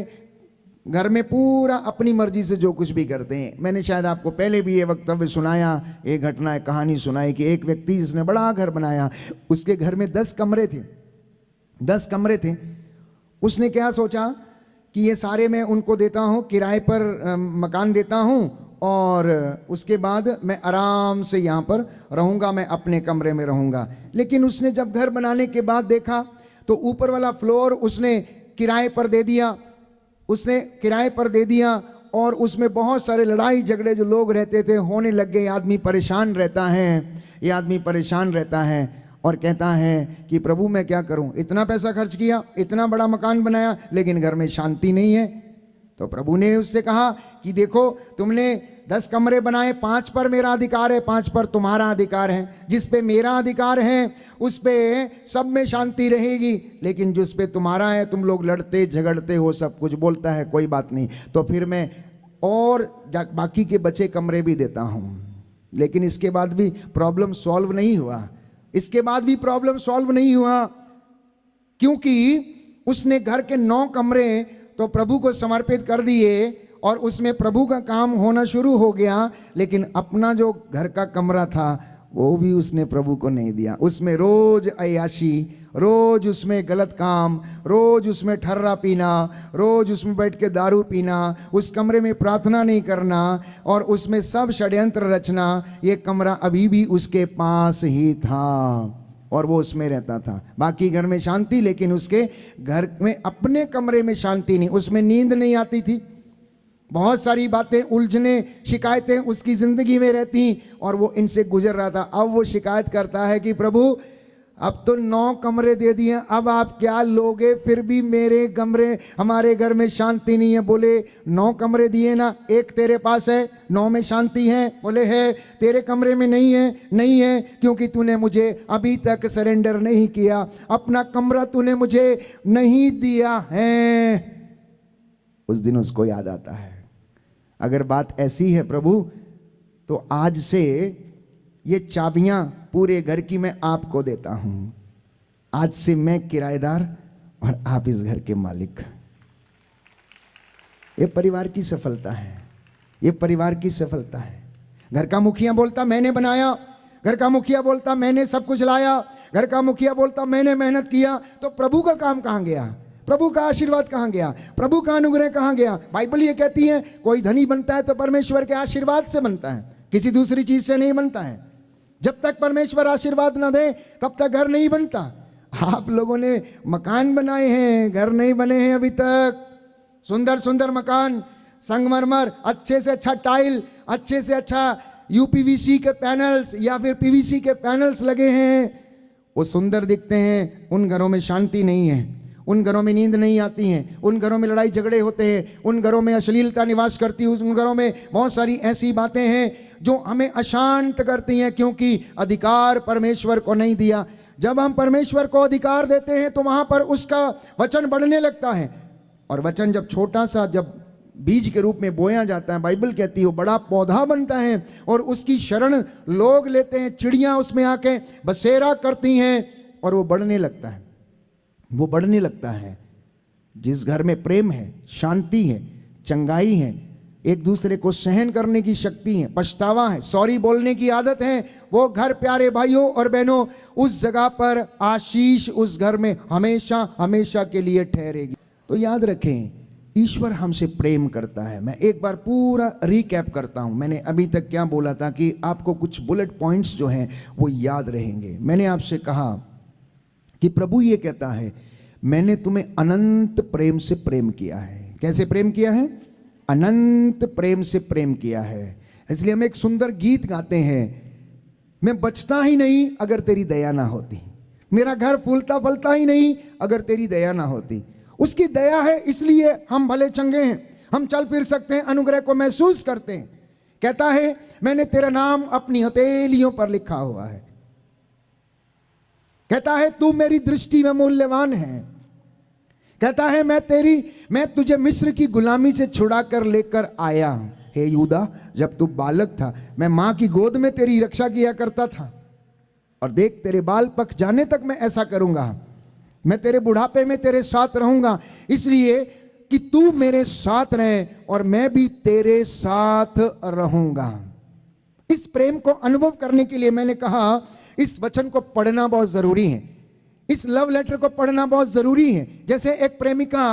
S2: घर में पूरा अपनी मर्जी से जो कुछ भी करते हैं। मैंने शायद आपको पहले भी ये वक्तव्य सुनाया, एक घटना, एक कहानी सुनाई कि एक व्यक्ति जिसने बड़ा घर बनाया, उसके घर में 10 कमरे थे, 10 कमरे थे। उसने क्या सोचा कि ये सारे मैं उनको देता हूँ, किराए पर मकान देता हूँ, और उसके बाद मैं आराम से यहाँ पर रहूँगा, मैं अपने कमरे में रहूँगा। लेकिन उसने जब घर बनाने के बाद देखा तो ऊपर वाला फ्लोर उसने किराए पर दे दिया, उसने किराए पर दे दिया, और उसमें बहुत सारे लड़ाई झगड़े जो लोग रहते थे होने लग गए। आदमी परेशान रहता है, ये आदमी परेशान रहता है और कहता है कि प्रभु मैं क्या करूं, इतना पैसा खर्च किया, इतना बड़ा मकान बनाया, लेकिन घर में शांति नहीं है। तो प्रभु ने उससे कहा कि देखो, तुमने 10 कमरे बनाए, 5 पर मेरा अधिकार है, 5 पर तुम्हारा अधिकार है। जिस पे मेरा अधिकार है उस पे सब में शांति रहेगी, लेकिन जिस पे तुम्हारा है तुम लोग लड़ते झगड़ते हो, सब कुछ बोलता है, कोई बात नहीं, तो फिर मैं और बाकी के बचे कमरे भी देता हूँ। लेकिन इसके बाद भी प्रॉब्लम सॉल्व नहीं हुआ, इसके बाद भी प्रॉब्लम सॉल्व नहीं हुआ, क्योंकि उसने घर के 9 कमरे तो प्रभु को समर्पित कर दिए और उसमें प्रभु का काम होना शुरू हो गया, लेकिन अपना जो घर का कमरा था वो भी उसने प्रभु को नहीं दिया। उसमें रोज अय्याशी, रोज उसमें गलत काम, रोज उसमें ठर्रा पीना, रोज उसमें बैठ के दारू पीना, उस कमरे में प्रार्थना नहीं करना और उसमें सब षड्यंत्र रचना। ये कमरा अभी भी उसके पास ही था और वो उसमें रहता था। बाकी घर में शांति, लेकिन उसके घर में अपने कमरे में शांति नहीं, उसमें नींद नहीं आती थी। बहुत सारी बातें, उलझने, शिकायतें उसकी जिंदगी में रहती और वो इनसे गुजर रहा था। अब वो शिकायत करता है कि प्रभु अब तो 9 कमरे दे दिए, अब आप क्या लोगे, फिर भी मेरे कमरे, हमारे घर में शांति नहीं है। बोले 9 कमरे दिए ना, एक तेरे पास है, 9 में शांति है? बोले है। तेरे कमरे में नहीं है? नहीं है, क्योंकि तूने मुझे अभी तक सरेंडर नहीं किया, अपना कमरा तूने मुझे नहीं दिया है। उस दिन उसको याद आता है, अगर बात ऐसी है प्रभु तो आज से ये चाबियां पूरे घर की मैं आपको देता हूं। आज से मैं किराएदार और आप इस घर के मालिक। ये परिवार की सफलता है, ये परिवार की सफलता है। घर का मुखिया बोलता मैंने बनाया, घर का मुखिया बोलता मैंने सब कुछ लाया, घर का मुखिया बोलता मैंने मेहनत किया, तो प्रभु का काम कहां गया? प्रभु का आशीर्वाद कहां गया? प्रभु का अनुग्रह कहां गया? बाइबल ये कहती है कोई धनी बनता है तो परमेश्वर के आशीर्वाद से बनता है, किसी दूसरी चीज से नहीं बनता है। जब तक परमेश्वर आशीर्वाद ना दे तब तक घर नहीं बनता। आप लोगों ने मकान बनाए हैं, घर नहीं बने हैं अभी तक। सुंदर सुंदर मकान, संगमरमर, अच्छे से अच्छा टाइल, अच्छे से अच्छा यूपीवीसी के पैनल्स या फिर पीवीसी के पैनल्स लगे हैं, वो सुंदर दिखते हैं। उन घरों में शांति नहीं है, उन घरों में नींद नहीं आती है, उन घरों में लड़ाई झगड़े होते हैं, उन घरों में अश्लीलता निवास करती है, उन घरों में बहुत सारी ऐसी बातें हैं जो हमें अशांत करती हैं, क्योंकि अधिकार परमेश्वर को नहीं दिया। जब हम परमेश्वर को अधिकार देते हैं तो वहां पर उसका वचन बढ़ने लगता है, और वचन जब छोटा सा, जब बीज के रूप में बोया जाता है, बाइबल कहती है वो बड़ा पौधा बनता है और उसकी शरण लोग लेते हैं। चिड़ियां उसमें आके बसेरा करती हैं और वो बढ़ने लगता है, वो बढ़ने लगता है। जिस घर में प्रेम है, शांति है, चंगाई है, एक दूसरे को सहन करने की शक्ति है, पछतावा है, सॉरी बोलने की आदत है, वो घर प्यारे भाइयों और बहनों उस जगह पर आशीष उस घर में हमेशा हमेशा के लिए ठहरेगी। तो याद रखें, ईश्वर हमसे प्रेम करता है। मैं एक बार पूरा रिकैप करता हूं, मैंने अभी तक क्या बोला था कि आपको कुछ बुलेट पॉइंट्स जो हैं वो याद रहेंगे। मैंने आपसे कहा कि प्रभु ये कहता है मैंने तुम्हें अनंत प्रेम से प्रेम किया है। कैसे प्रेम किया है? अनंत प्रेम से प्रेम किया है। इसलिए हम एक सुंदर गीत गाते हैं, मैं बचता ही नहीं अगर तेरी दया ना होती, मेरा घर फूलता फलता ही नहीं अगर तेरी दया ना होती। उसकी दया है इसलिए हम भले चंगे हैं, हम चल फिर सकते हैं, अनुग्रह को महसूस करते हैं। कहता है मैंने तेरा नाम अपनी हथेलियों पर लिखा हुआ है। कहता है तू मेरी दृष्टि में मूल्यवान है। कहता है मैं तुझे मिस्र की गुलामी से छुड़ा कर लेकर आया। हे यूदा, जब तू बालक था मैं मां की गोद में तेरी रक्षा किया करता था, और देख तेरे बाल पक जाने तक मैं ऐसा करूंगा, मैं तेरे बुढ़ापे में तेरे साथ रहूंगा, इसलिए कि तू मेरे साथ रहे और मैं भी तेरे साथ रहूंगा। इस प्रेम को अनुभव करने के लिए मैंने कहा इस वचन को पढ़ना बहुत जरूरी है, इस लव लेटर को पढ़ना बहुत जरूरी है। जैसे एक प्रेमिका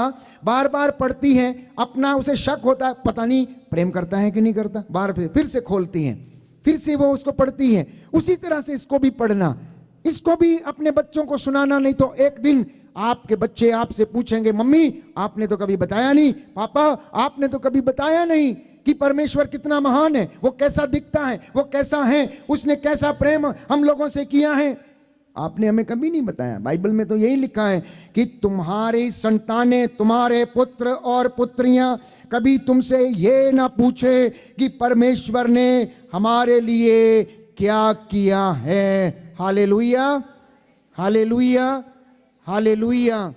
S2: बार बार पढ़ती है, अपना उसे शक होता है पता नहीं प्रेम करता है कि नहीं करता, बार फिर से खोलती है, फिर से वो उसको पढ़ती है। उसी तरह से इसको भी पढ़ना, इसको भी अपने बच्चों को सुनाना, नहीं तो एक दिन आपके बच्चे आपसे पूछेंगे मम्मी आपने तो कभी बताया नहीं, पापा आपने तो कभी बताया नहीं कि परमेश्वर कितना महान है, वो कैसा दिखता है, वो कैसा है, उसने कैसा प्रेम हम लोगों से किया है, आपने हमें कभी नहीं बताया। बाइबल में तो यही लिखा है कि तुम्हारी संतानें, तुम्हारे पुत्र और पुत्रियां कभी तुमसे ये ना पूछे कि परमेश्वर ने हमारे लिए क्या किया है। Hallelujah, hallelujah, hallelujah.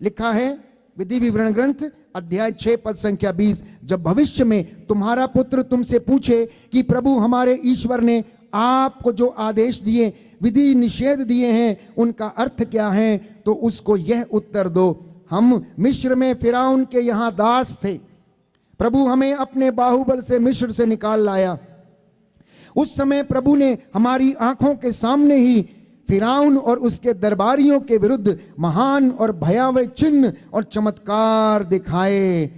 S2: लिखा है विधि विवरण ग्रंथ अध्याय 6 पद संख्या 20, जब भविष्य में तुम्हारा पुत्र तुमसे पूछे कि प्रभु हमारे ईश्वर ने आपको जो आदेश दिए, विधि निषेध दिए हैं, उनका अर्थ क्या है, तो उसको यह उत्तर दो, हम मिस्र में फिरौन के यहां दास थे, प्रभु हमें अपने बाहुबल से मिस्र से निकाल लाया। उस समय प्रभु ने हमारी आंखों के सामने ही फिरौन और उसके दरबारियों के विरुद्ध महान और भयावह चिन्ह और चमत्कार दिखाए।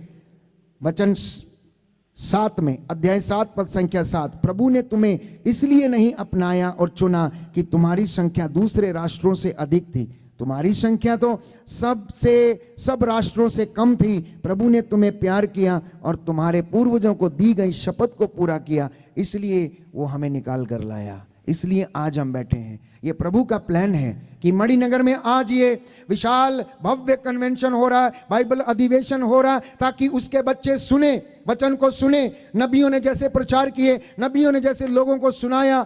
S2: वचन 7 में, अध्याय 7 पद संख्या 7, प्रभु ने तुम्हें इसलिए नहीं अपनाया और चुना कि तुम्हारी संख्या दूसरे राष्ट्रों से अधिक थी। तुम्हारी संख्या तो सब राष्ट्रों से कम थी। प्रभु ने तुम्हें प्यार किया और तुम्हारे पूर्वजों को दी गई शपथ को पूरा किया, इसलिए वो हमें निकाल कर लाया। इसलिए आज हम बैठे हैं। ये प्रभु का प्लान है कि मणिनगर में आज ये विशाल भव्य कन्वेंशन हो रहा है, बाइबल अधिवेशन हो रहा है, ताकि उसके बच्चे सुने, वचन को सुने। नबियों ने जैसे प्रचार किए, नबियों ने जैसे लोगों को सुनाया,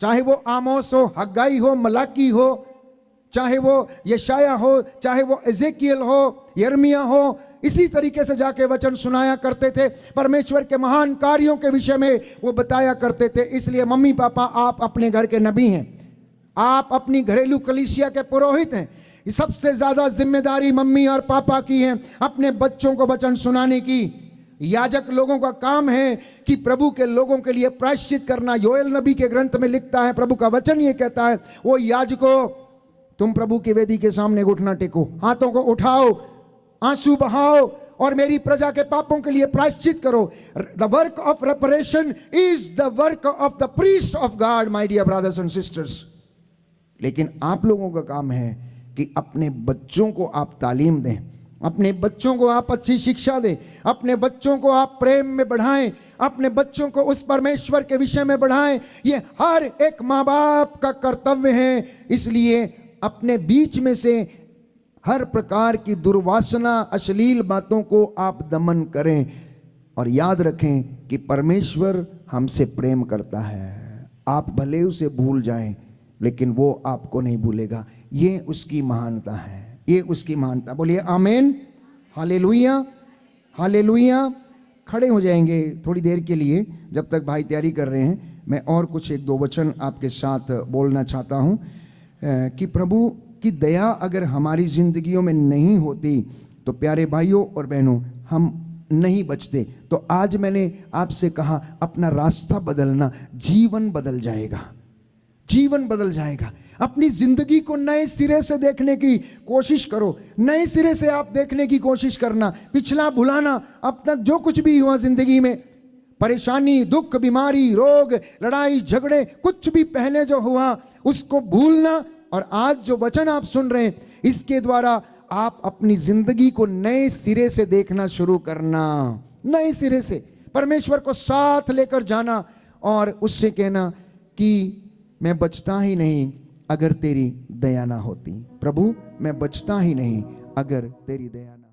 S2: चाहे वो आमोस हो, हग्गाई हो, मलाकी हो, चाहे वो यशाया हो, चाहे वो एजेकियल हो, यिर्मयाह हो, इसी तरीके से जाके वचन सुनाया करते थे। परमेश्वर के महान कार्यों के विषय में वो बताया करते थे। इसलिए मम्मी पापा, आप अपने घर के नबी हैं, आप अपनी घरेलू कलीसिया के पुरोहित हैं। सबसे ज्यादा जिम्मेदारी मम्मी और पापा की है अपने बच्चों को वचन सुनाने की। याजक लोगों का काम है कि प्रभु के लोगों के लिए प्रायश्चित करना। योएल नबी के ग्रंथ में लिखता है, प्रभु का वचन ये कहता है, वो याजकों, तुम प्रभु की वेदी के सामने घुटना टेको, हाथों को उठाओ, आंसू बहाओ और मेरी प्रजा के पापों के लिए प्रायश्चित करो। The work of reparation is the work of the priest of God, my dear brothers and sisters. लेकिन आप लोगों का काम है कि अपने बच्चों को आप तालीम दें, अपने बच्चों को आप अच्छी शिक्षा दें, अपने बच्चों को आप प्रेम में बढ़ाएं, अपने बच्चों को उस परमेश्वर के विषय में बढ़ाएं। ये हर एक माँ बाप का कर्तव्य है। इसलिए अपने बीच में से हर प्रकार की दुर्वासना, अश्लील बातों को आप दमन करें और याद रखें कि परमेश्वर हमसे प्रेम करता है। आप भले उसे भूल जाएं, लेकिन वो आपको नहीं भूलेगा। ये उसकी महानता है, ये उसकी महानता। बोलिए आमीन, हालेलुया, हालेलुया। खड़े हो जाएंगे थोड़ी देर के लिए, जब तक भाई तैयारी कर रहे हैं। मैं और कुछ 1-2 वचन आपके साथ बोलना चाहता हूँ कि प्रभु की दया अगर हमारी जिंदगियों में नहीं होती तो प्यारे भाइयों और बहनों, हम नहीं बचते। तो आज मैंने आपसे कहा, अपना रास्ता बदलना, जीवन बदल जाएगा, जीवन बदल जाएगा। अपनी जिंदगी को नए सिरे से देखने की कोशिश करो, नए सिरे से आप देखने की कोशिश करना, पिछला भुलाना। अब तक जो कुछ भी हुआ जिंदगी में, परेशानी, दुख, बीमारी, रोग, लड़ाई, झगड़े, कुछ भी पहले जो हुआ उसको भूलना, और आज जो वचन आप सुन रहे हैं इसके द्वारा आप अपनी जिंदगी को नए सिरे से देखना शुरू करना, नए सिरे से परमेश्वर को साथ लेकर जाना और उससे कहना कि मैं बचता ही नहीं अगर तेरी दया ना होती। प्रभु, मैं बचता ही नहीं अगर तेरी दया ना